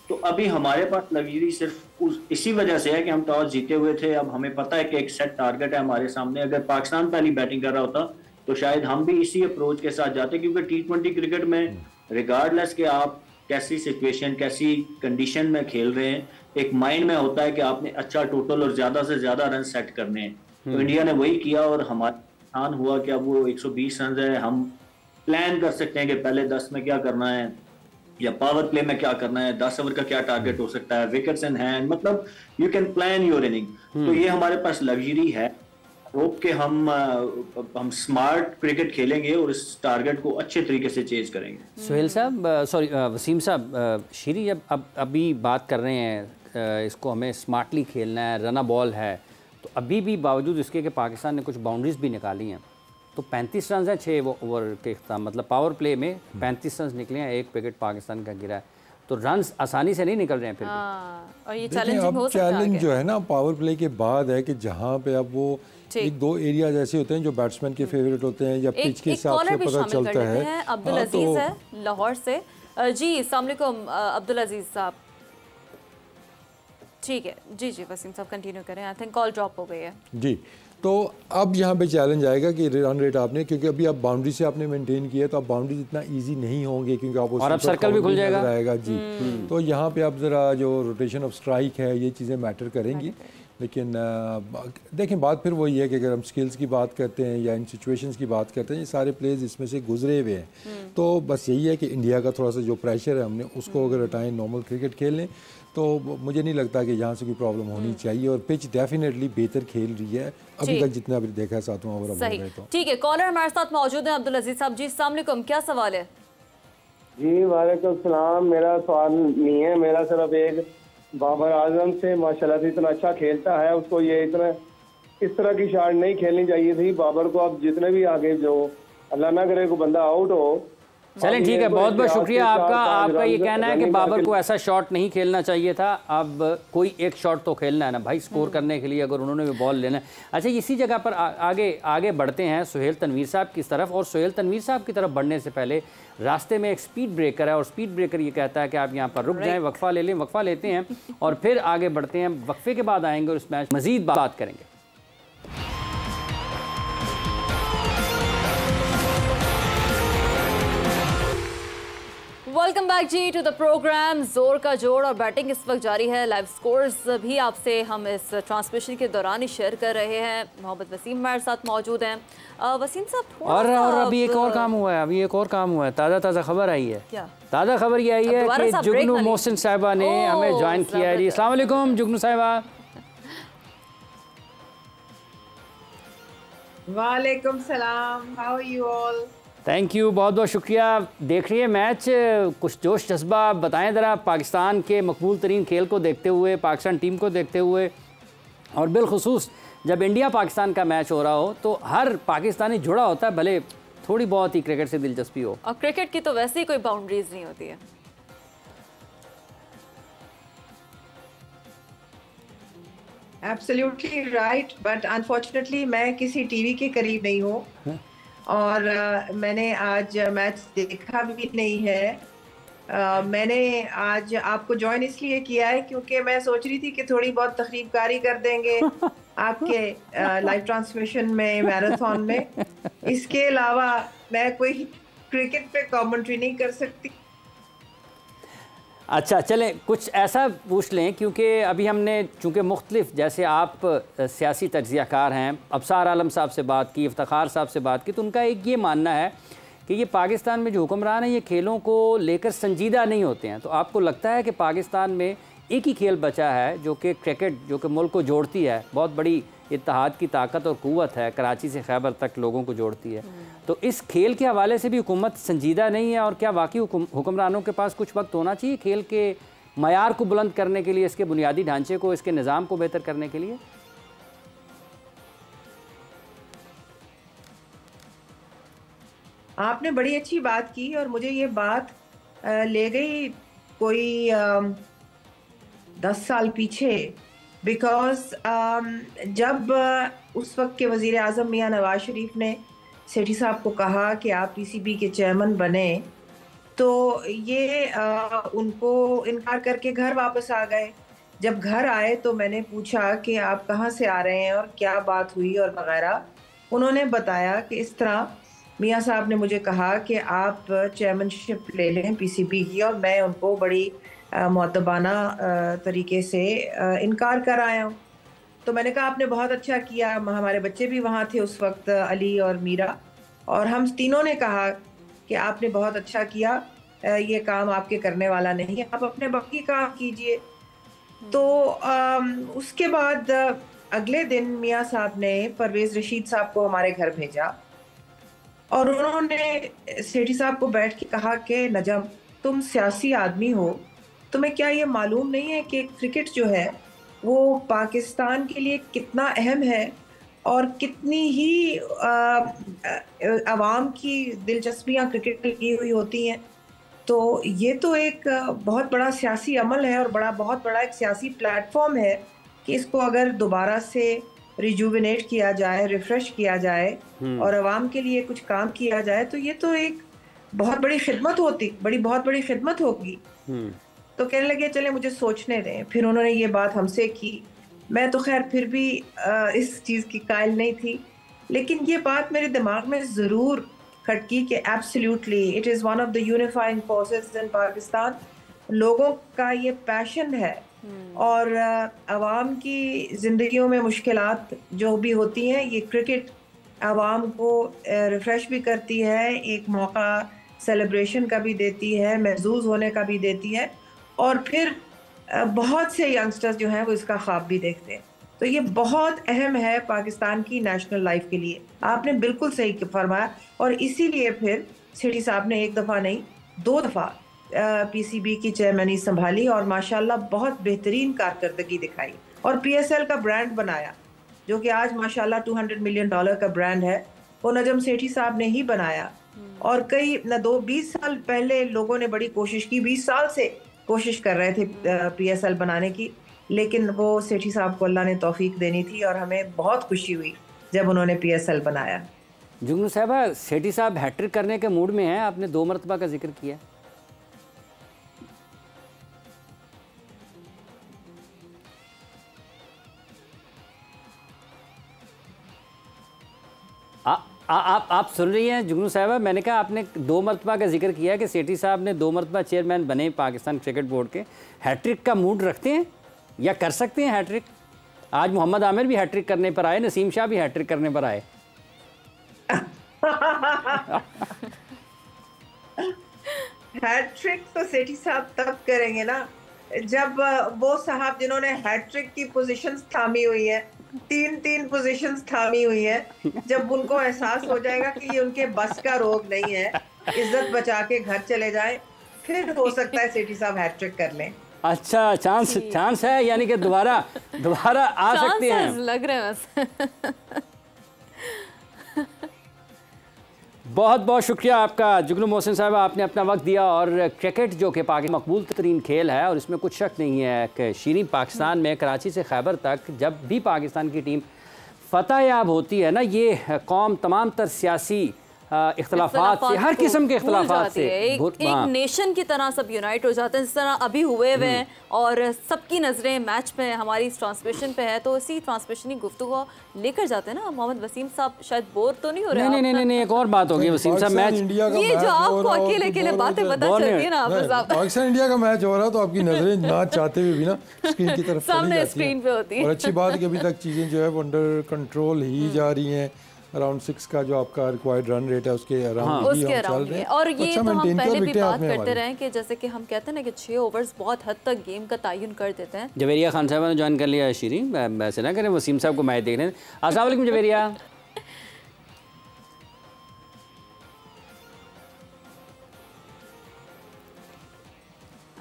तो अभी हमारे पास लग्जरी सिर्फ इसी वजह से है कि हम टॉस जीते हुए थे। अब हमें पता है कि एक सेट टारगेट है हमारे सामने। अगर पाकिस्तान पहली बैटिंग कर रहा होता तो शायद हम भी इसी अप्रोच के साथ जाते, क्योंकि T20 क्रिकेट में रिगार्डलेस कि आप कैसी सिचुएशन कैसी कंडीशन में खेल रहे हैं, एक माइंड में होता है कि आपने अच्छा टोटल और ज्यादा से ज्यादा रन सेट करने हैं। तो इंडिया ने वही किया और हमारे आसान हुआ कि अब वो 120 रन है, हम प्लान कर सकते हैं कि पहले 10 में क्या करना है या पावर प्ले में क्या करना है, 10 ओवर का क्या टारगेट हो सकता है, विकेट्स इन हैंड, मतलब you can plan your inning. तो ये हमारे पास लग्जरी है। होप के हम स्मार्ट क्रिकेट खेलेंगे और इस टारगेट को अच्छे तरीके से चेज करेंगे। सुहेल साहब, सॉरी वसीम साहब, शीरी जब अभी बात कर रहे हैं इसको हमें स्मार्टली खेलना है, रना बॉल है, तो अभी भी बावजूद इसके कि पाकिस्तान ने कुछ बाउंड्रीज भी निकाली हैं, तो 35 रन हैं 6 ओवर के इख्तिताम, मतलब पावर प्ले में 35 रन निकले हैं, 1 विकेट पाकिस्तान का गिरा है, तो रन आसानी से नहीं निकल रहे हैं फिर भी। और ये चैलेंजिंग हो सकता है। चैलेंज जो है ना पावर प्ले के बाद है कि जहाँ पे अब वो एक दो एरिया जैसे होते हैं जो बैट्समैन के फेवरेट होते हैं या पिच के हिसाब से पता चलता है। अब्दुल अजीज है लाहौर से। जी अस्सलाम वालेकुम अब्दुल अजीज साहब। ठीक है जी वसीम साहब कंटिन्यू करें, आई थिंक कॉल ड्रॉप हो गई है जी। तो अब यहाँ पे चैलेंज आएगा कि रन रेट आपने, क्योंकि अभी आप बाउंड्री से आपने मेंटेन किया तो अब बाउंड्री इतना इजी नहीं होंगे क्योंकि आप और अब सर्कल भी खुल जाएगा जी। तो यहाँ पे अब ज़रा जो रोटेशन ऑफ स्ट्राइक है ये चीज़ें मैटर करेंगी। लेकिन देखें बात फिर वही है कि अगर हम स्किल्स की बात करते हैं या इन सिचुएशंस की बात करते हैं, ये सारे प्लेयर्स इसमें से गुजरे हुए हैं। तो बस यही है कि इंडिया का थोड़ा सा जो प्रेशर है हमने उसको अगर हटाएं, नॉर्मल क्रिकेट खेल लें, तो मुझे नहीं लगता कि यहाँ से कोई प्रॉब्लम होनी चाहिए। और पिच डेफिनेटली बेहतर खेल रही है अभी तक जितना भी देखा है 7वां ओवर सही। ठीक है, कॉलर हमारे साथ मौजूद है अब्दुल अजीज साहब। जी अस्सलाम वालेकुम, क्या सवाल है? जी वालेकुम सलाम। मेरा सवाल नहीं है, मेरा सिर्फ एक बाबर आजम से माशाल्लाह से इतना अच्छा खेलता है, उसको ये इतना इस तरह की शॉट नहीं खेलनी चाहिए थी। बाबर को अब जितने भी आगे जो अल्लाह ना करे को बंदा आउट हो। चलें ठीक है, बहुत बहुत शुक्रिया आपका। आपका ये कहना है कि बाबर को ऐसा शॉट नहीं खेलना चाहिए था। अब कोई एक शॉट तो खेलना है ना भाई, स्कोर करने के लिए अगर उन्होंने भी बॉल लेना है। अच्छा, इसी जगह पर आगे बढ़ते हैं सुहेल तनवीर साहब की तरफ। और सुहेल तनवीर साहब की तरफ बढ़ने से पहले रास्ते में एक स्पीड ब्रेकर है और स्पीड ब्रेकर ये कहता है कि आप यहाँ पर रुक जाएँ, वक्फा ले लें। वक्फा लेते हैं और फिर आगे बढ़ते हैं। वक्फे के बाद आएंगे और इस मैच मज़ीद बात करेंगे। वेलकम बैक जी टू द प्रोग्राम जोर का जोड़। और बैटिंग इस वक्त जारी है। लाइव स्कोर्स भी आपसे हम इस ट्रांसमिशन के दौरान ही शेयर कर रहे हैं। मोहम्मद वसीम हमारे साथ मौजूद हैं। वसीम साहब और अभी एक और काम हुआ है, ताज़ा खबर आई है। क्या ताज़ा खबर ये आई है कि जुगनू मोहसिन साहिबा ने हमें ज्वाइन किया है। जी अस्सलाम वालेकुम जुगनू साहिबा। वालेकुम सलाम, how are you all? Thank you, बहुत बहुत शुक्रिया। देख रही है मैच, कुछ जोश जज्बा बताएं ज़रा पाकिस्तान के मकबूल तरीन खेल को देखते हुए, पाकिस्तान टीम को देखते हुए, और बिलखुसूस जब इंडिया पाकिस्तान का मैच हो रहा हो तो हर पाकिस्तानी जुड़ा होता है, भले थोड़ी बहुत ही क्रिकेट से दिलचस्पी हो। और क्रिकेट की तो वैसे ही कोई बाउंड्रीज नहीं होती है। एब्सोल्युटली राइट, बट अनफॉर्चुनेटली मैं किसी टीवी के करीब नहीं हूँ और मैंने आज मैच देखा भी नहीं है। मैंने आज आपको ज्वाइन इसलिए किया है क्योंकि मैं सोच रही थी कि थोड़ी बहुत तकरीबकारी कर देंगे आपके लाइव ट्रांसमिशन में, मैराथन में। इसके अलावा मैं कोई क्रिकेट पे कमेंट्री नहीं कर सकती। अच्छा चलें, कुछ ऐसा पूछ लें क्योंकि अभी हमने चूँकि मुख्तलिफ, जैसे आप सियासी तज्ज़ियाकार हैं, अबसार आलम साहब से बात की, इफ्तिखार साहब से बात की, तो उनका एक ये मानना है कि ये पाकिस्तान में जो हुक्मरान हैं ये खेलों को लेकर संजीदा नहीं होते हैं। तो आपको लगता है कि पाकिस्तान में एक ही खेल बचा है जो कि क्रिकेट, जो कि मुल्क को जोड़ती है, बहुत बड़ी इत्तेहाद की ताकत और क़ुव्वत है, कराची से खैबर तक लोगों को जोड़ती है, तो इस खेल के हवाले से भी हुकूमत संजीदा नहीं है? और क्या वाकई हुक्मरानों के पास कुछ वक्त होना चाहिए खेल के मयार को बुलंद करने के लिए, इसके बुनियादी ढांचे को, इसके निज़ाम को बेहतर करने के लिए? आपने बड़ी अच्छी बात की और मुझे ये बात ले गई कोई 10 साल पीछे। बिकॉज जब उस वक्त के वज़ीर आज़म मियाँ नवाज शरीफ ने सेठी साहब को कहा कि आप पीसीबी के चेयरमैन बने, तो ये उनको इनकार करके घर वापस आ गए। जब घर आए तो मैंने पूछा कि आप कहाँ से आ रहे हैं और क्या बात हुई और वगैरह। उन्होंने बताया कि इस तरह मियाँ साहब ने मुझे कहा कि आप चेयरमैनशिप ले लें पीसीबी की, और मैं उनको बड़ी मुअद्दबाना तरीके से इनकार कर आया हूँ। तो मैंने कहा आपने बहुत अच्छा किया, हमारे बच्चे भी वहाँ थे उस वक्त, अली और मीरा, और हम तीनों ने कहा कि आपने बहुत अच्छा किया, ये काम आपके करने वाला नहीं है, आप अपने बाकी काम कीजिए। तो उसके बाद अगले दिन मियाँ साहब ने परवेज़ रशीद साहब को हमारे घर भेजा और उन्होंने सेठी साहब को बैठ के कहा कि नजम, तुम सियासी आदमी हो, तुम्हें क्या ये मालूम नहीं है कि क्रिकेट जो है वो पाकिस्तान के लिए कितना अहम है और कितनी ही आवाम की दिलचस्पियाँ क्रिकेट में की हुई होती हैं। तो ये तो एक बहुत बड़ा सियासी अमल है और बहुत बड़ा एक सियासी प्लेटफॉर्म है कि इसको अगर दोबारा से रिजुविनेट किया जाए, रिफ्रेश किया जाए और आवाम के लिए कुछ काम किया जाए, तो ये तो एक बहुत बड़ी खिदमत होती, बहुत बड़ी खिदमत होगी। तो कहने लगे चले मुझे सोचने दें। फिर उन्होंने ये बात हमसे की। मैं तो खैर फिर भी इस चीज़ की कायल नहीं थी, लेकिन ये बात मेरे दिमाग में ज़रूर खटकी कि absolutely it is one of the unifying forces in Pakistan. लोगों का ये पैशन है और आवाम की ज़िंदगियों में मुश्किलात जो भी होती हैं, ये क्रिकेट आवाम को रिफ़्रेश भी करती है, एक मौका सेलिब्रेशन का भी देती है, महसूस होने का भी देती है, और फिर बहुत से यंगस्टर्स जो हैं वो इसका ख्वाब भी देखते हैं। तो ये बहुत अहम है पाकिस्तान की नेशनल लाइफ के लिए। आपने बिल्कुल सही फरमाया और इसीलिए फिर सेठी साहब ने एक दफ़ा नहीं 2 दफ़ा पीसीबी की चेयरमैनी संभाली और माशाल्लाह बहुत बेहतरीन कारकर्दगी दिखाई और पीएसएल का ब्रांड बनाया, जो कि आज माशाल्लाह $200 मिलियन का ब्रांड है, वो नजम सेठी साहब ने ही बनाया। और कई 20 साल पहले लोगों ने बड़ी कोशिश की, 20 साल से कोशिश कर रहे थे पीएसएल बनाने की, लेकिन वो सेठी साहब को अल्लाह ने तौफीक देनी थी और हमें बहुत खुशी हुई जब उन्होंने पीएसएल बनाया। जुगनू साहबा, सेठी साहब हैट्रिक करने के मूड में हैं, आपने 2 मरतबा का जिक्र किया। आप सुन रही हैं जुगनू साहबा, मैंने कहा आपने 2 मरतबा का जिक्र किया कि सेठी साहब ने 2 मरतबा चेयरमैन बने पाकिस्तान क्रिकेट बोर्ड के। हैट्रिक का मूड रखते हैं या कर सकते हैं हैट्रिक? आज मोहम्मद आमिर भी हैट्रिक करने पर आए, नसीम शाह भी हैट्रिक करने पर आए। हैट्रिक तो सेठी साहब तब करेंगे ना जब वो साहब जिन्होंने हैट्रिक की पोजीशंस थामी हुई है, 3 पोजीशंस थामी हुई है, जब उनको एहसास हो जाएगा कि ये उनके बस का रोग नहीं है, इज्जत बचा के घर चले जाए, फिर हो सकता है सेठी साहब हैट्रिक कर लें। अच्छा, चांस है, यानी कि दोबारा आ सकते हैं, लग रहे हैं। बहुत बहुत शुक्रिया आपका जुगनू मोहसिन साहब, आपने अपना वक्त दिया। और क्रिकेट जो कि पाकिस्तान मकबूल तरीन खेल है और इसमें कुछ शक नहीं है कि शीरीन पाकिस्तान में कराची से खैबर तक जब भी पाकिस्तान की टीम फतह याब होती है ना, ये कौम तमाम तर सियासी इख्तलाफात से, हर किस्म के इख्तलाफात से एक नेशन की तरह सब यूनाइट हो जाते हैं, जिस तरह अभी हुए हुए हैं और सबकी नज़रें मैच पे है, हमारी इस ट्रांसमिशन पे है, तो इसी ट्रांसमिशनी गुफ्तगू लेकर जाते हैं ना। मोहम्मद वसीम साहब शायद बोर तो नहीं हो रहे? नहीं, एक और बात होगी वसीम साहब, मैच ये जो आपको अकेले अकेले बातें पता चलती है ना, पाकिस्तान इंडिया का मैच हो रहा तो आपकी नजरें ना चाहते हुए भी ना स्क्रीन की तरफ सामने स्क्रीन पे होती है। और अच्छी बात है कि अभी तक चीज़ें जो है वो अंडर कंट्रोल ही जा रही हैं। अराउंड 6 का जो आपका रिक्वायर्ड रन रेट है उसके अराउंड ही हम चल रहे हैं। और ये तो हम पहले भी बात करते रहे कि जैसे कि हम कहते हैं ना कि 6 ओवर्स बहुत हद तक गेम का तयन कर देते हैं। जवेरिया खान साहब ने ज्वाइन कर लिया है शीरीन, वैसे ना करें, वसीम साहब को मैच देख रहे हैं। अस्सलाम वालेकुम जवेरिया।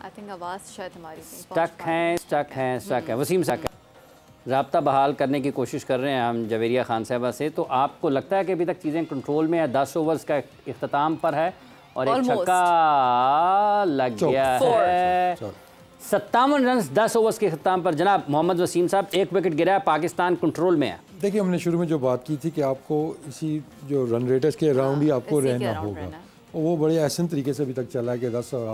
आई थिंक आवाज़ शायद हमारी स्टक है। वसीम साहब राब्ता बहाल करने की कोशिश कर रहे हैं हम जवेरिया खान साहबा से। तो आपको लगता है कि अभी तक चीज़ें कंट्रोल में है? 10 ओवर्स का इख्तिताम पर है और एक छक्का लग गया है। 57 रन 10 ओवर्स के इख्तिताम पर। जनाब मोहम्मद वसीम साहब, 1 विकेट गिरा है, पाकिस्तान कंट्रोल में है। देखिए, हमने शुरू में जो बात की थी कि आपको इसी जो रन रेटर्स के अराउंड ही आपको रहना होगा, वो बड़े ऐसे तरीके से अभी तक चला है कि 10 और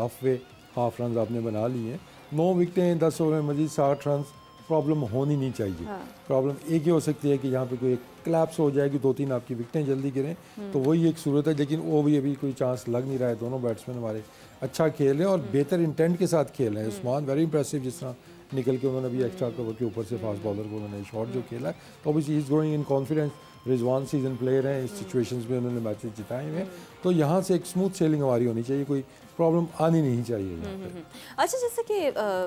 हाफ रन आपने बना लिए हैं। 9 विकेटें 10 ओवर में मजीद 60 रन, प्रॉब्लम होनी नहीं चाहिए। प्रॉब्लम एक ही हो सकती है कि यहाँ पे कोई क्लैप्स हो जाएगी, 2-3 आपकी विकेटें जल्दी गिरें, तो वही एक सूरत है। लेकिन वो भी अभी कोई चांस लग नहीं रहा है। दोनों बैट्समैन हमारे अच्छा खेल रहे हैं और बेहतर इंटेंट के साथ खेल रहे हैं। उस्मान वेरी इंप्रेसिव, जिस तरह निकल के उन्होंने अभी एक्स्ट्रा कवर के ऊपर से फास्ट बॉलर को उन्होंने शॉट जो खेला है, तो obviously he is growing in confidence. Rizwan season player हैं, इस सिचुएशंस में उन्होंने मैचेस जिताए हुए हैं, तो यहाँ से एक स्मूथ सेलिंग हमारी होनी चाहिए, कोई प्रॉब्लम आनी नहीं चाहिए यहाँ पे। अच्छा, जैसे कि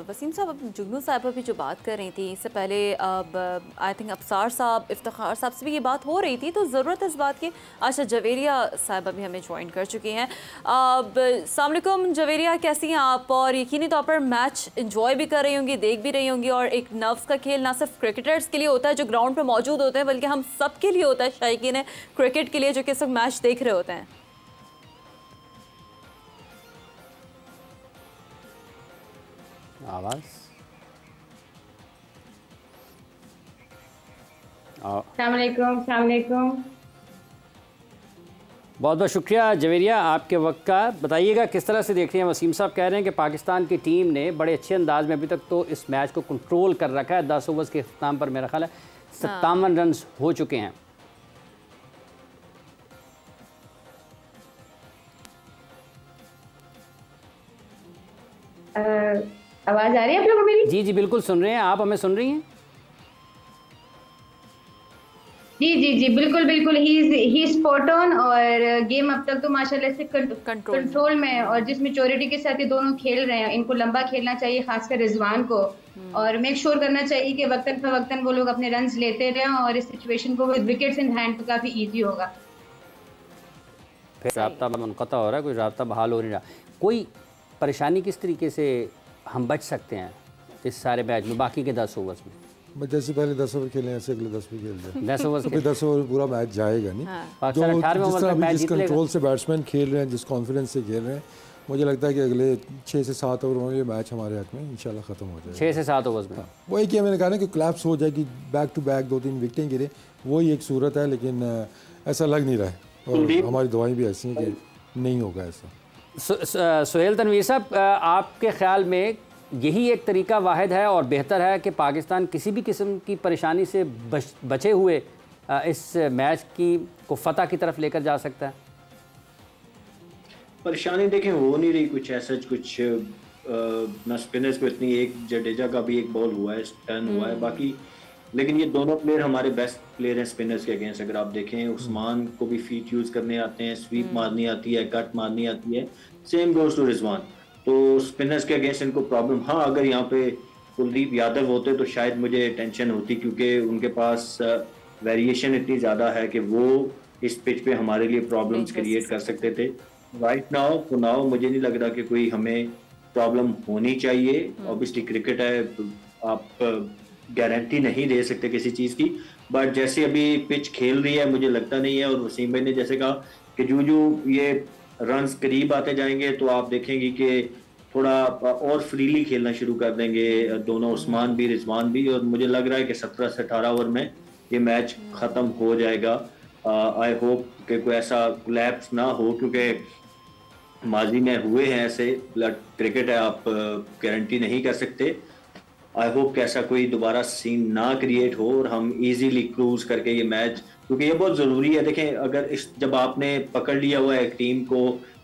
वसीम साहब अब जुगनू साहब भी जो बात कर रही थी, इससे पहले अब आई थिंक अफसार साहब, इफ्तिखार साहब से भी ये बात हो रही थी, तो ज़रूरत है इस बात की। अच्छा, जवेरिया साहब अभी हमें ज्वाइन कर चुकी हैं। अब अस्सलाम वालेकुम जवेरिया, कैसी हैं आप? और यकीनी तौर पर मैच इंजॉय भी कर रही होंगी, देख भी रही होंगी, और एक नर्व्स का खेल ना सिर्फ क्रिकेटर्स के लिए होता है जो ग्राउंड पर मौजूद होते हैं, बल्कि हम सब के लिए होता है, शायकीन क्रिकेट के लिए जो कि इस वक्त मैच देख रहे होते हैं। आवाज़ बहुत बहुत शुक्रिया जवेरिया आपके वक्त का। बताइएगा किस तरह से देख रहे हैं? वसीम साहब कह रहे हैं कि पाकिस्तान की टीम ने बड़े अच्छे अंदाज में अभी तक तो इस मैच को कंट्रोल कर रखा है। 10 ओवर्स के इख्तिताम पर मेरा ख्याल है 57 रन हो चुके हैं। आवाज आ रही है आप लोगों को मेरी? जी जी बिल्कुल सुन रहे हैं। आप हमें सुन रही हैं? जी जी जी बिल्कुल बिल्कुल, ही स्पॉट ऑन। और गेम अब तक तो माशाल्लाह से कंट्रोल में है, और जिस मैच्योरिटी के साथ ये दोनों खेल रहे हैं, इनको लंबा खेलना चाहिए, खासकर रिजवान को, और मेक श्योर करना चाहिए कि वक्तन फवक्तन वो लोग अपने रन्स लेते रहें, और इस सिचुएशन को विद विकेट्स इन हैंड तो काफ़ी ईजी होगा। फिर राब्ता मुनक़ता हो रहा है, कोई राब्ता बहाल हो नहीं रहा। कोई परेशानी किस तरीके से हम बच सकते हैं इस सारे मैच में, बाकी के 10 ओवर्स में? जैसे पहले 10 ओवर खेले ऐसे अगले 10 भी खेल जाए। 10 ओवर तो 10 ओवर पूरा मैच जाएगा नहीं। हाँ। जो जिस कंट्रोल से बैट्समैन खेल रहे हैं, जिस कॉन्फिडेंस से खेल रहे हैं, मुझे लगता है कि अगले 6 से 7 ओवर में ये मैच हमारे हक में इंशाल्लाह ख़त्म हो जाएगा। 6 से 7 ओवर्स में वही कि मैंने कहा ना कि क्लैप्स हो जाएगी, बैक टू बैक 2-3 विकेटें गिरे, वही एक सूरत है, लेकिन ऐसा लग नहीं रहा है, और हमारी दुआएं भी ऐसी हैं कि नहीं होगा ऐसा। सुहेल तनवीर साहब, आपके ख्याल में यही एक तरीका वाहिद है और बेहतर है कि पाकिस्तान किसी भी किस्म की परेशानी से बचे हुए इस मैच को फतह की तरफ लेकर जा सकता है? परेशानी देखें हो नहीं रही कुछ ऐसा, कुछ ना स्पिनर्स को इतनी, एक जडेजा का भी एक बॉल हुआ है, टर्न हुआ है बाकी, लेकिन ये दोनों प्लेयर हमारे बेस्ट प्लेयर हैं स्पिनर्स के अगेंस्ट। अगर आप देखें, उस्मान को भी फीट यूज़ करने आते हैं, स्वीप मारनी आती है, कट मारनी आती है, सेम गोज टू रिजवान। तो स्पिनर्स के अगेंस्ट इनको प्रॉब्लम, हाँ अगर यहाँ पे कुलदीप यादव होते तो शायद मुझे टेंशन होती, क्योंकि उनके पास वेरिएशन इतनी ज़्यादा है कि वो इस पिच पे हमारे लिए प्रॉब्लम्स क्रिएट कर सकते थे। राइट नाउ मुझे नहीं लग रहा कि कोई हमें प्रॉब्लम होनी चाहिए। ऑब्वियसली क्रिकेट है, आप गारंटी नहीं दे सकते किसी चीज़ की, बट जैसे अभी पिच खेल रही है मुझे लगता नहीं है। और वसीम भाई ने जैसे कहा कि जो ये रन्स करीब आते जाएंगे तो आप देखेंगे कि थोड़ा और फ्रीली खेलना शुरू कर देंगे दोनों, उस्मान भी रिजवान भी, और मुझे लग रहा है कि 17 से 18 ओवर में ये मैच ख़त्म हो जाएगा। आई होप कि कोई ऐसा लैप्स ना हो, क्योंकि माजी में हुए हैं ऐसे, क्रिकेट है, आप गारंटी नहीं कर सकते। आई होप कि ऐसा कोई दोबारा सीन ना क्रिएट हो और हम इजीली क्रूज करके ये मैच, क्योंकि ये बहुत ज़रूरी है। देखें, अगर जब आपने पकड़ लिया हुआ है एक टीम को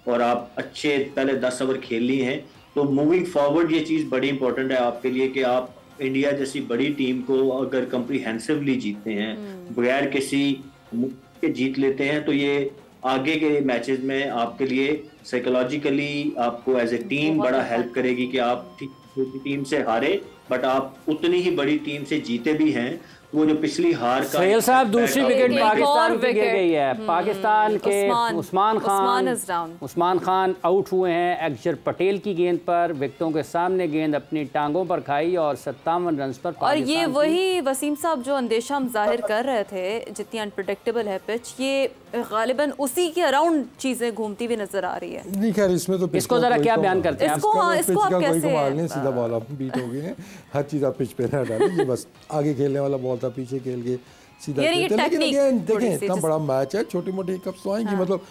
और आप अच्छे पहले 10 ओवर खेल लिए हैं, तो मूविंग फॉरवर्ड ये चीज़ बड़ी इंपॉर्टेंट है आपके लिए कि आप इंडिया जैसी बड़ी टीम को अगर कंप्रीहेंसिवली जीतते हैं, बगैर किसी के जीत लेते हैं, तो ये आगे के मैचेस में आपके लिए साइकोलॉजिकली आपको एज ए टीम बड़ा हेल्प करेगी कि आप छोटी टीम से हारे बट आप उतनी ही बड़ी टीम से जीते भी हैं। वो जो पिछली हार का सुहेल साहब, दूसरी विकेट पाकिस्तान की गिर गई है। पाकिस्तान के उस्मान खान आउट हुए हैं अक्षर पटेल की गेंद पर, विकेटों के सामने गेंद अपनी टांगों पर खाई और 57 रन पर। और ये वही वसीम साहब जो अंदेशा हम जाहिर कर रहे थे, जितनी अनप्रेडिक्टेबल है पिच, ये गालिबन उसी के अराउंड चीजें घूमती हुई नजर आ रही है। नहीं खैर, इसमें तो इसको जरा क्या बयान करते हैं? इसको आप कैसे, सीधा बॉल आप बीट हो गए हैं, हर चीज आप पिच पे ना डालें, बस आगे खेलने वाला बॉल था, पीछे खेल के सीधा खेलते। लेकिन देखें इतना बड़ा मैच है, छोटी मोटी हिकअप्स तो आएंगी। मतलब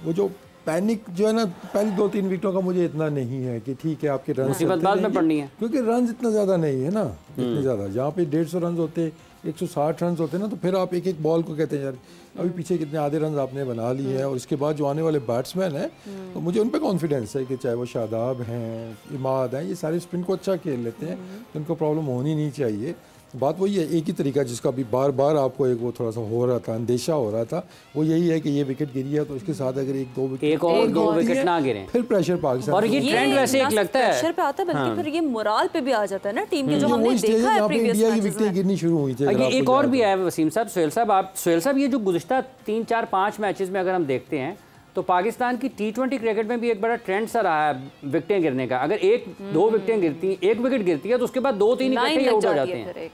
वो जो पैनिक जो है ना, पहली 2-3 विकेटों का मुझे इतना नहीं है कि ठीक है आपके रन बाद में पड़नी है, क्योंकि रन इतना ज़्यादा नहीं है ना, इतने ज़्यादा। जहाँ पे 150 रन होते 160 रन होते हैं ना, तो फिर आप एक एक बॉल को कहते हैं यार अभी पीछे कितने आधे रन आपने बना लिए हैं, और इसके बाद जो आने वाले बैट्समैन हैं तो मुझे उन पर कॉन्फिडेंस है कि चाहे वो शादाब हैं, इमाद हैं, ये सारे स्पिन को अच्छा खेल लेते हैं, तो उनको प्रॉब्लम होनी नहीं चाहिए। बात वही है, एक ही तरीका जिसका भी बार बार आपको एक वो थोड़ा सा हो रहा था, अंदेशा हो रहा था, वो यही है कि ये विकेट गिरी है तो इसके साथ अगर एक दो विकेट ना गिरे फिर प्रेशर पाकिस्तान, और ये ट्रेंड वैसे एक लगता है प्रेशर पे आता है, बल्कि फिर ये मोराल पे भी आ जाता है ना टीम के, जो हमने वही देखा है प्रीवियस इंडिया की विकेटें गिरनी शुरू हुई थी। ये एक और भी है वसीम साहब, सोहेल साहब, ये जो गुज़िश्ता 3, 4, 5 मैचेस में अगर हम देखते हैं तो पाकिस्तान की T20 क्रिकेट में भी एक बड़ा ट्रेंड सा रहा है विकेटें गिरने का। अगर एक दो विकेटें गिरती, एक विकेट गिरती है तो उसके बाद 2-3 इकट्ठे आउट हो जाते हैं,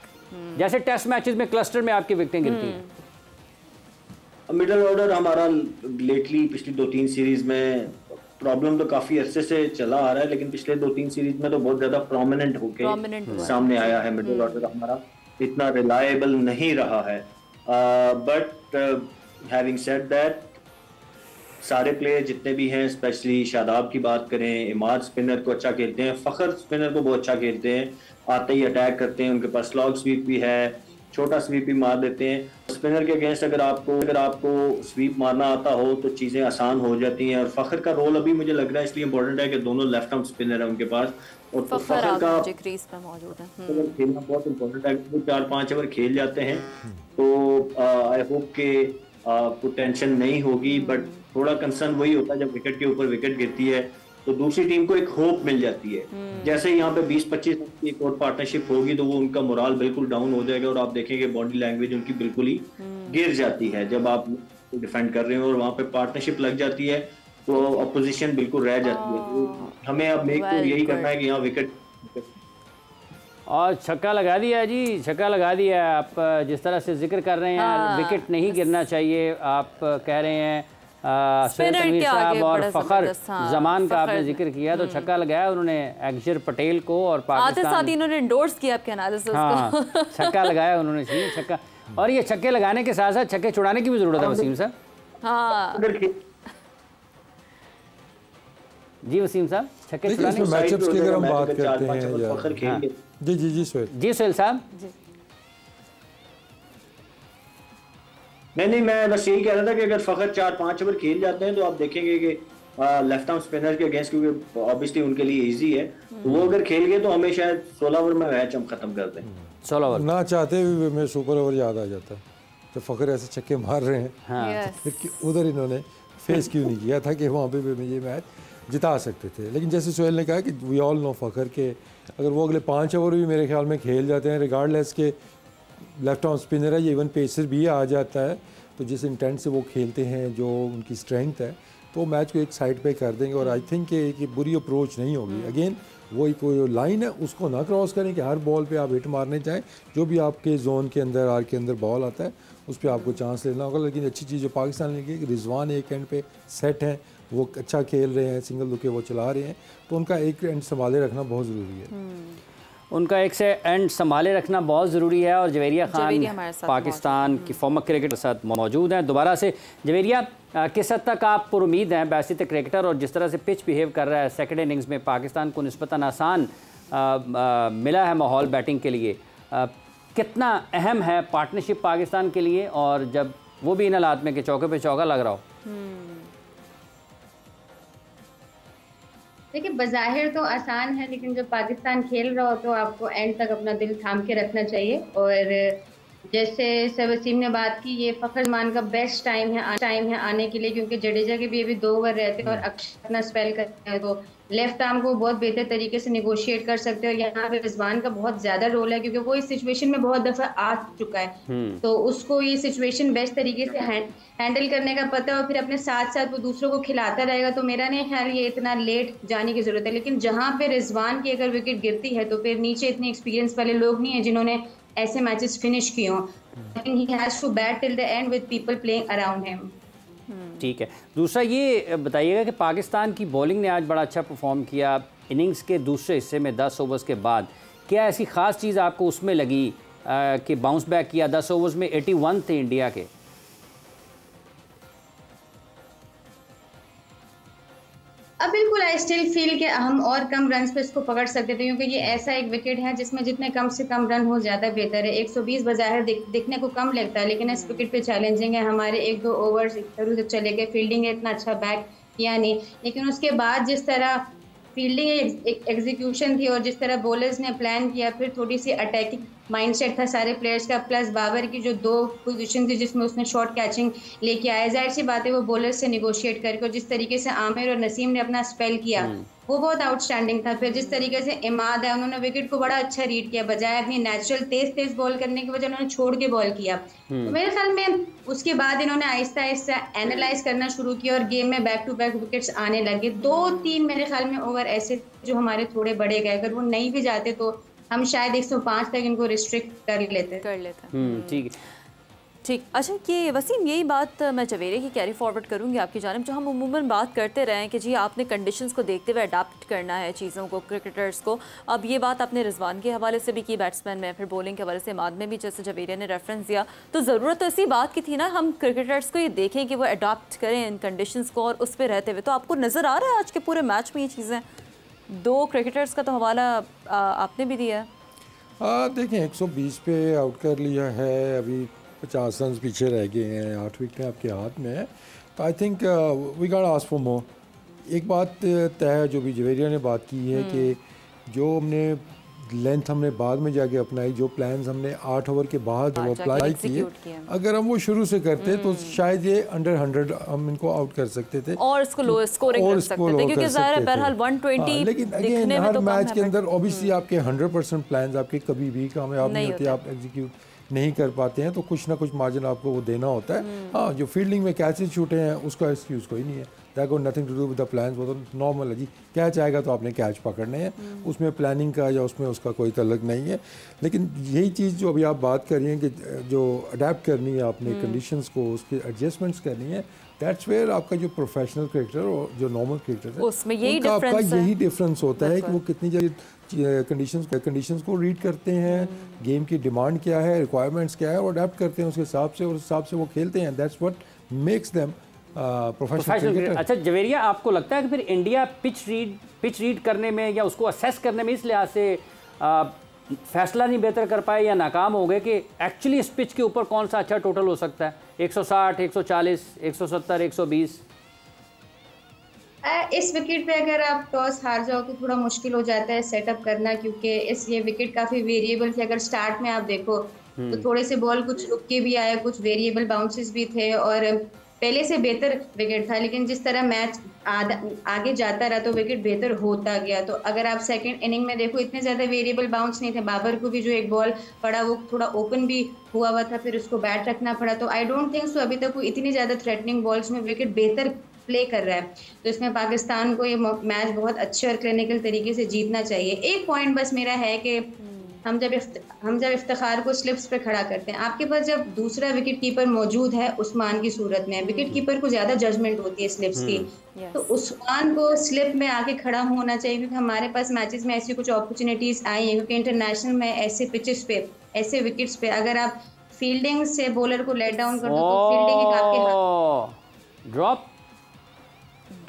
जैसे टेस्ट मैचेस में क्लस्टर में आपकी विकेटें गिरती हैं। मिडल ऑर्डर हमारा लेटली पिछली 2-3 सीरीज में प्रॉब्लम तो काफी अरसे से चला आ रहा है, लेकिन पिछले 2-3 सीरीज में तो बहुत ज्यादा प्रोमिनेंट होके सामने आया है। मिडल ऑर्डर हमारा इतना रिलायबल नहीं रहा है, बट हैविंग सेड दैट सारे प्लेयर जितने भी हैं, स्पेशली शादाब की बात करें, इमाद स्पिनर को अच्छा खेलते हैं, फखर स्पिनर को बहुत अच्छा खेलते हैं, आते ही अटैक करते हैं, उनके पास स्लॉग स्वीप भी है, छोटा स्वीप भी मार देते हैं। स्पिनर के अगेंस्ट अगर आपको स्वीप मारना आता हो तो चीज़ें आसान हो जाती हैं। और फखर का रोल अभी मुझे लग रहा है इसलिए इंपॉर्टेंट है कि दोनों लेफ्ट आर्म स्पिनर है उनके पास, और फखर का खेलना बहुत इंपॉर्टेंट है। वो 4-5 ओवर खेल जाते हैं तो आई होप के आपको टेंशन नहीं होगी, बट थोड़ा कंसर्न वही होता है जब विकेट के ऊपर विकेट गिरती है तो दूसरी टीम को एक होप मिल जाती है। जैसे यहाँ पे 20-25 की एक और पार्टनरशिप होगी तो वो उनका मोराल बिल्कुल डाउन हो जाएगा, और आप देखेंगे बॉडी लैंग्वेज उनकी बिल्कुल ही गिर जाती है जब आप डिफेंड कर रहे हो, और वहाँ पे पार्टनरशिप लग जाती है तो अपोजिशन बिल्कुल रह जाती है। तो हमें अब मेक तो यही करना है कि यहाँ विकेट, और छक्का लगा दिया जी, छक्का लगा दिया। आप जिस तरह से जिक्र कर रहे हैं विकेट नहीं गिरना चाहिए, आप कह रहे हैं सोहेल तनवीर साहब और फखर जमान का आपने जिक्र किया, तो छक्का लगाया उन्होंने अक्षर पटेल को, और पाकिस्तान आते साथ इन्होंने एंडोर्स किया आपके एनालिसिस को। छक्का लगाया उन्होंने, छक्का। और ये छक्के लगाने के साथ साथ छक्के छुड़ाने की भी जरूरत है वसीम साहब। हाँ जी वसीम साहब, छक्के छुड़ाने के मैचअप्स की अगर हम बात करते हैं जी सोहेल साहब। नहीं, मैं बस यही कह रहा था कि अगर फखर 4-5 ओवर खेल जाते हैं तो आप देखेंगे कि लेफ्ट आर्म स्पिनर के अगेंस्ट, क्योंकि ऑब्वियसली उनके लिए इजी है, तो वो अगर खेल गए तो हमें शायद 16 ओवर में मैच हम खत्म कर दें। 16 ओवर ना चाहते हुए मैं सुपर ओवर याद आ जाता है, तो फखर ऐसे छक्के मार रहे हैं, तो फिर उधर इन्होंने फेस क्यों नहीं किया था कि वहाँ पे ये मैच जिता सकते थे। लेकिन जैसे सोहेल ने कहा कि वी ऑल नो फखर के अगर वो अगले 5 ओवर भी मेरे ख्याल में खेल जाते हैं, रिगार्डलेस के लेफ्ट आर्म स्पिनर है, ये इवन पेसर भी आ जाता है, तो जिस इंटेंट से वो खेलते हैं, जो उनकी स्ट्रेंथ है, तो मैच को एक साइड पे कर देंगे। और आई थिंक कि बुरी अप्रोच नहीं होगी। अगेन वो एक लाइन है, उसको ना क्रॉस करें कि हर बॉल पे आप हिट मारने चाहें, जो भी आपके जोन के अंदर आर के अंदर बॉल आता है उस पर आपको चांस लेना होगा। लेकिन अच्छी चीज़ जो पाकिस्तान ने की, रिजवान एक एंड पे सेट हैं, वो अच्छा खेल रहे हैं, सिंगल दुके वो चला रहे हैं, तो उनका एक एंड संभाले रखना बहुत ज़रूरी है। उनका एक से एंड संभाले रखना बहुत ज़रूरी है। और जवेरिया खान पाकिस्तान की फॉर्मर क्रिकेट के साथ मौजूद हैं दोबारा से। जवेरिया, किस हद तक आप पुरुमीद हैं बैसित क्रिकेटर, और जिस तरह से पिच बिहेव कर रहा है सेकंड इनिंग्स में पाकिस्तान को निस्बतन आसान मिला है माहौल बैटिंग के लिए, कितना अहम है पार्टनरशिप पाकिस्तान के लिए, और जब वो भी इन हालात में कि चौके पे चौका लग रहा हो? देखिए, बज़ाहिर तो आसान है, लेकिन जब पाकिस्तान खेल रहा हो तो आपको एंड तक अपना दिल थाम के रखना चाहिए। और जैसे सर वसीम ने बात की, ये फखर जमान का बेस्ट टाइम है आने के लिए, क्योंकि जडेजा के भी अभी 2 ओवर रहते हैं और अक्षर अपना स्पेल करते हैं, तो लेफ्ट आर्म को बहुत बेहतर तरीके से निगोशिएट कर सकते हैं। और यहाँ पे रिजवान का बहुत ज्यादा रोल है, क्योंकि वो इस सिचुएशन में बहुत दफा आ चुका है, तो उसको ये सिचुएशन बेस्ट तरीके से हैंडल करने का पता है, और फिर अपने साथ साथ वो दूसरों को खिलाता रहेगा। तो मेरा नहीं ख्याल ये इतना लेट जाने की जरूरत है। लेकिन जहाँ पे रिजवान की अगर विकेट गिरती है तो फिर नीचे इतने एक्सपीरियंस वाले लोग नहीं है जिन्होंने ऐसे मैचेस फिनिश किए हों। He has to bat till the end with people playing around him. ठीक है। दूसरा ये बताइएगा कि पाकिस्तान की बॉलिंग ने आज बड़ा अच्छा परफॉर्म किया इनिंग्स के दूसरे हिस्से में 10 ओवर्स के बाद। क्या ऐसी ख़ास चीज़ आपको उसमें लगी कि बाउंस बैक किया? 10 ओवर्स में 81 थे इंडिया के। अब बिल्कुल आई स्टिल फील कि हम और कम रन पे इसको पकड़ सकते थे, क्योंकि ये ऐसा एक विकेट है जिसमें जितने कम से कम रन हो ज़्यादा बेहतर है। 120 बजाय दिखने को कम लगता है, लेकिन इस विकेट पे चैलेंजिंग है। हमारे 1-2 ओवर्स इधर चले गए, फील्डिंग है इतना अच्छा बैक किया नहीं, लेकिन उसके बाद जिस तरह फील्डिंग एग्जीक्यूशन थी और जिस तरह बॉलर्स ने प्लान किया, फिर थोड़ी सी अटैकिंग माइंडसेट था सारे प्लेयर्स का, प्लस बाबर की जो 2 पोजीशन थी जिसमें उसने शॉर्ट कैचिंग लेके आया, जाहिर सी बात है वो बॉलर्स से निगोशिएट करके, और जिस तरीके से आमिर और नसीम ने अपना स्पेल किया वो बहुत आउटस्टैंडिंग था। फिर जिस तरीके से इमाद है, उन्होंने विकेट को बड़ा अच्छा रीड किया, बजाय अपनी नेचुरल तेज बॉल करने की वजह उन्होंने छोड़ के बॉल किया। तो मेरे ख्याल में उसके बाद इन्होंने आहिस्ता आहिस्ता एनालाइज करना शुरू किया और गेम में बैक टू बैक विकेट्स आने लगे। 2-3 मेरे ख्याल में ओवर ऐसे जो हमारे थोड़े बड़े गए, अगर वो नहीं भी जाते तो हम शायद 105 तक इनको रिस्ट्रिक्ट कर लेते। ठीक ठीक। अच्छा, ये वसीम, यही बात मैं जवेरिया की कैरी फॉरवर्ड करूंगी आपकी जानिब। जो हम उमूमन बात करते रहे हैं कि जी आपने कंडीशंस को देखते हुए अडाप्ट करना है चीज़ों को, क्रिकेटर्स को। अब ये बात आपने रिजवान के हवाले से भी की, बैट्समैन में, फिर बॉलिंग के हवाले से इमाद में भी, जैसे जवेरिया ने रेफरेंस दिया। तो ज़रूरत तो इसी बात की थी ना, हम क्रिकेटर्स को ये देखें कि वो अडाप्ट करें इन कंडीशंस को, और उस पर रहते हुए। तो आपको नज़र आ रहा है आज के पूरे मैच में ये चीज़ें? 2 क्रिकेटर्स का तो हवाला आपने भी दिया है। देखें 120 पे आउट कर लिया है, अभी 50 रन पीछे रह गए हैं, 8 विकेटें आपके हाथ में है, तो I think we got ask for more. एक बात तय है जो भी जवेरिया ने बात की है कि जो हमने लेंथ हमने बाद में जाके अपनाई, जो प्लान्स हमने 8 ओवर के बाद वो अप्लाई किए, अगर हम वो शुरू से करते तो शायद ये अंडर 100 हम इनको आउट कर सकते थे और इसको लो स्कोरिंग कर सकते थे, क्योंकि ज़ाहिर है बहरहाल 120 लेकिन अगेन हर मैच के अंदर ऑब्वियसली आपके 100% प्लान्स आपके कभी भी कामयाब नहीं होते, आप एग्जीक्यूट नहीं कर पाते हैं, तो कुछ ना कुछ मार्जिन आपको वो देना होता है। हाँ, जो फील्डिंग में कैचेज छूटे हैं उसका एक्सक्यूज़ कोई नहीं है, that got nothing to do with the plans, वो तो नॉर्मल है जी, कैच आएगा तो आपने कैच पकड़ने हैं, उसमें प्लानिंग का या उसमें उसका कोई तल्लुक नहीं है। लेकिन यही चीज़ जो अभी आप बात कर रही हैं कि जो अडेप्ट करनी है आपने कंडीशंस को, उसके एडजस्टमेंट्स करनी है, दैट्स वेयर आपका जो प्रोफेशनल क्रिकेटर और जो नॉर्मल क्रिकेटर है उसमें यही डिफरेंस होता है कि वो कितनी जल्दी कंडीशंस को रीड करते हैं, गेम की डिमांड क्या है, रिक्वायरमेंट्स क्या है, और अडेप्ट करते हैं उसके हिसाब से, और उस हिसाब से वो खेलते हैं। That's what makes them professional cricketer. अच्छा जवेरिया, आपको लगता है कि फिर इंडिया पिच रीड करने में या उसको असेस करने में इस लिहाज से फैसला नहीं बेहतर कर पाए या नाकाम हो गए कि एक्चुअली इस पिच के ऊपर कौन सा अच्छा टोटल हो सकता है? 160, 140, 170, 120? इस विकेट पे अगर आप टॉस हार जाओ तो थोड़ा मुश्किल हो जाता है सेटअप करना, क्योंकि ये विकेट काफ़ी वेरिएबल थे। अगर स्टार्ट में आप देखो तो थोड़े से बॉल कुछ रुक के भी आए, कुछ वेरिएबल बाउंसेस भी थे, और पहले से बेहतर विकेट था। लेकिन जिस तरह मैच आगे जाता रहा तो विकेट बेहतर होता गया। तो अगर आप सेकंड इनिंग में देखो, इतने ज़्यादा वेरिएबल बाउंस नहीं थे। बाबर को भी जो एक बॉल पड़ा वो थोड़ा ओपन भी हुआ था, फिर उसको बैट रखना पड़ा। तो आई डोंट थिंक सो अभी तक कोई इतनी ज़्यादा थ्रेटनिंग बॉल्स में विकेट बेहतर प्ले कर रहा है। तो इसमें पाकिस्तान को ये मैच बहुत अच्छे और क्लिनिकल तरीके से जीतना चाहिए। एक पॉइंट बस मेरा है कि हम जब इफ्तिखार को स्लिप्स पे खड़ा करते हैं, आपके पास जब दूसरा विकेट कीपर मौजूद है उस्मान की सूरत में, विकेट कीपर को ज़्यादा जजमेंट होती है स्लिप्स की, तो उस्मान को स्लिप में आके खड़ा होना चाहिए, क्योंकि हमारे पास मैचेस में ऐसी कुछ अपॉर्चुनिटीज़ आई हैं। क्योंकि इंटरनेशनल में ऐसे पिचेस पे, ऐसे विकेट्स पे अगर आप फील्डिंग से बॉलर को लेट डाउन कर दो तो फील्डिंग एक आपके हाथ ड्रॉप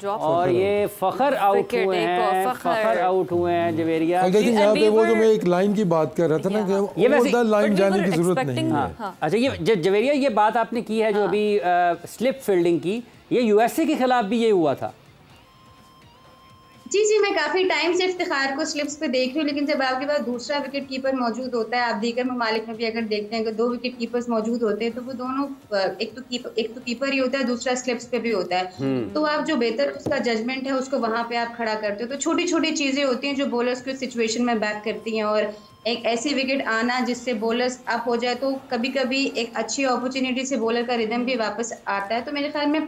और ये फखर आउट हुए हैं, फखर आउट हुए हैं जवेरिया। लेकिन यहाँ पे वो जो मैं एक लाइन की बात कर रहा था ना कि ये वैसे लाइन जाने की जरूरत नहीं है। अच्छा, ये जवेरिया ये बात आपने की है जो अभी स्लिप फील्डिंग की, ये यूएसए के खिलाफ भी ये हुआ था। जी, मैं काफ़ी टाइम से इफ्तिखार को स्लिप्स पे देख रही हूँ, लेकिन जब आपके पास दूसरा विकेट कीपर मौजूद होता है, आप दीगर ममालिक में भी अगर देखते हैं कि 2 विकेट कीपर्स मौजूद होते हैं, तो वो दोनों एक तो कीपर ही होता है, दूसरा स्लिप्स पे भी होता है। तो आप जो बेहतर उसका जजमेंट है उसको वहाँ पे आप खड़ा करते हो। तो छोटी छोटी चीज़ें होती हैं जो बॉलर्स को सिचुएशन में बैक करती हैं, और एक ऐसी विकेट आना जिससे बॉलर्स अप हो जाए, तो कभी कभी एक अच्छी अपॉर्चुनिटी से बॉलर का रिदम भी वापस आता है। तो मेरे ख्याल में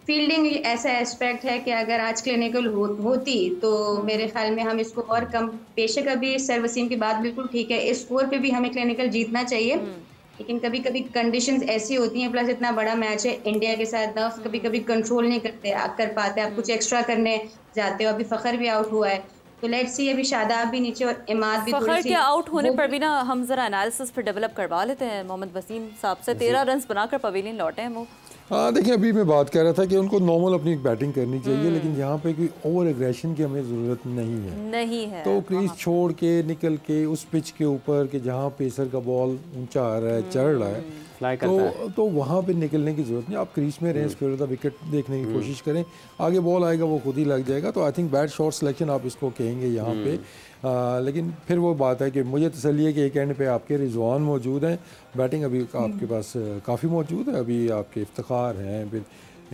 फील्डिंग ऐसा एस्पेक्ट है कि अगर आज क्लिनिकल होती तो मेरे ख्याल में हम इसको और कम, बेशक अभी सर वसीम की बात बिल्कुल ठीक है, इस स्कोर पे भी हमें क्लिनिकल जीतना चाहिए, लेकिन कभी कभी कंडीशंस ऐसी होती हैं, प्लस इतना बड़ा मैच है इंडिया के साथ ना, कभी कभी कंट्रोल नहीं कर पाते, आप कुछ एक्स्ट्रा करने जाते हो। अभी फ़खर भी आउट हुआ है, तो लेट्स सी अभी शादाब भी नीचे और इमाद भी फखर के आउट होने पर भी ना हम जरा एनालिसिस पर डेवलप करवा लेते हैं मोहम्मद वसीम साहब से। 13 रन बनाकर पवेलियन लौटे हैं वो। हाँ देखिए, अभी मैं बात कर रहा था कि उनको नॉर्मल अपनी बैटिंग करनी चाहिए, लेकिन यहाँ पे कोई ओवर एग्रेशन की हमें ज़रूरत नहीं है। तो क्रीज छोड़ के निकल के उस पिच के ऊपर कि जहाँ पेसर का बॉल ऊंचा आ रहा है, चढ़ रहा है, तो वहाँ पे निकलने की ज़रूरत नहीं। आप क्रीज में रहें, स्क्वेयर द विकेट देखने की कोशिश करें, आगे बॉल आएगा वो खुद ही लग जाएगा। तो I think bad shot selection आप इसको कहेंगे यहाँ पे। लेकिन फिर वो बात है कि मुझे तसल्ली है कि एक एंड पे आपके रिजवान मौजूद हैं, बैटिंग अभी आपके पास काफ़ी मौजूद है। अभी आपके इफ्तिखार हैं, फिर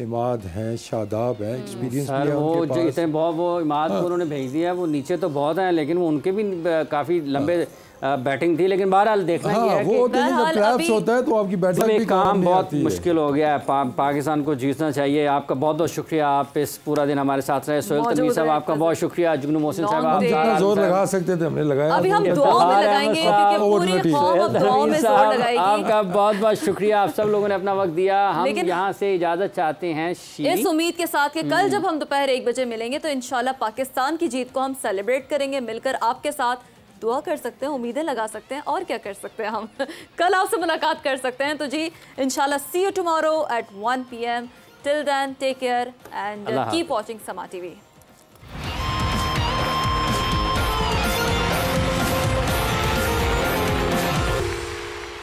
इमाद हैं, शादाब हैं, एक्सपीरियंस भी है वो उनके जो पास। इतने बहुत वो इमाद को उन्होंने भेज दिया, वो नीचे तो बहुत हैं लेकिन वो उनके भी काफ़ी लंबे बैटिंग थी। लेकिन बहरहाल देखना ही है वो ट्रैप्स होता है तो आपकी बैटिंग भी काम बहुत मुश्किल हो गया है। पाकिस्तान को जीतना चाहिए। आपका बहुत बहुत शुक्रिया, आप इस पूरा दिन हमारे साथ रहे। सोहेल तमीम साहब आपका बहुत शुक्रिया। जुगनू मोहसिन साहब आप जितना जोर लगा सकते थे हमने लगाया। अभी हम दुआओं में लगाएंगे क्योंकि पूरी कौम दुआओं में जोर लगाएगी। आपका बहुत बहुत शुक्रिया, आप सब लोगों ने अपना वक्त दिया। हम यहाँ से इजाजत चाहते हैं इस उम्मीद के साथ कि कल जब हम दोपहर 1 बजे मिलेंगे तो इंशाल्लाह पाकिस्तान की जीत को हम सेलिब्रेट करेंगे मिलकर। आपके साथ दुआ कर सकते हैं, उम्मीदें लगा सकते हैं, और क्या कर सकते हैं हम कल आपसे मुलाकात कर सकते हैं। तो जी इंशाल्लाह see you tomorrow at 1 PM। Till then take care and keep watching Samaa TV.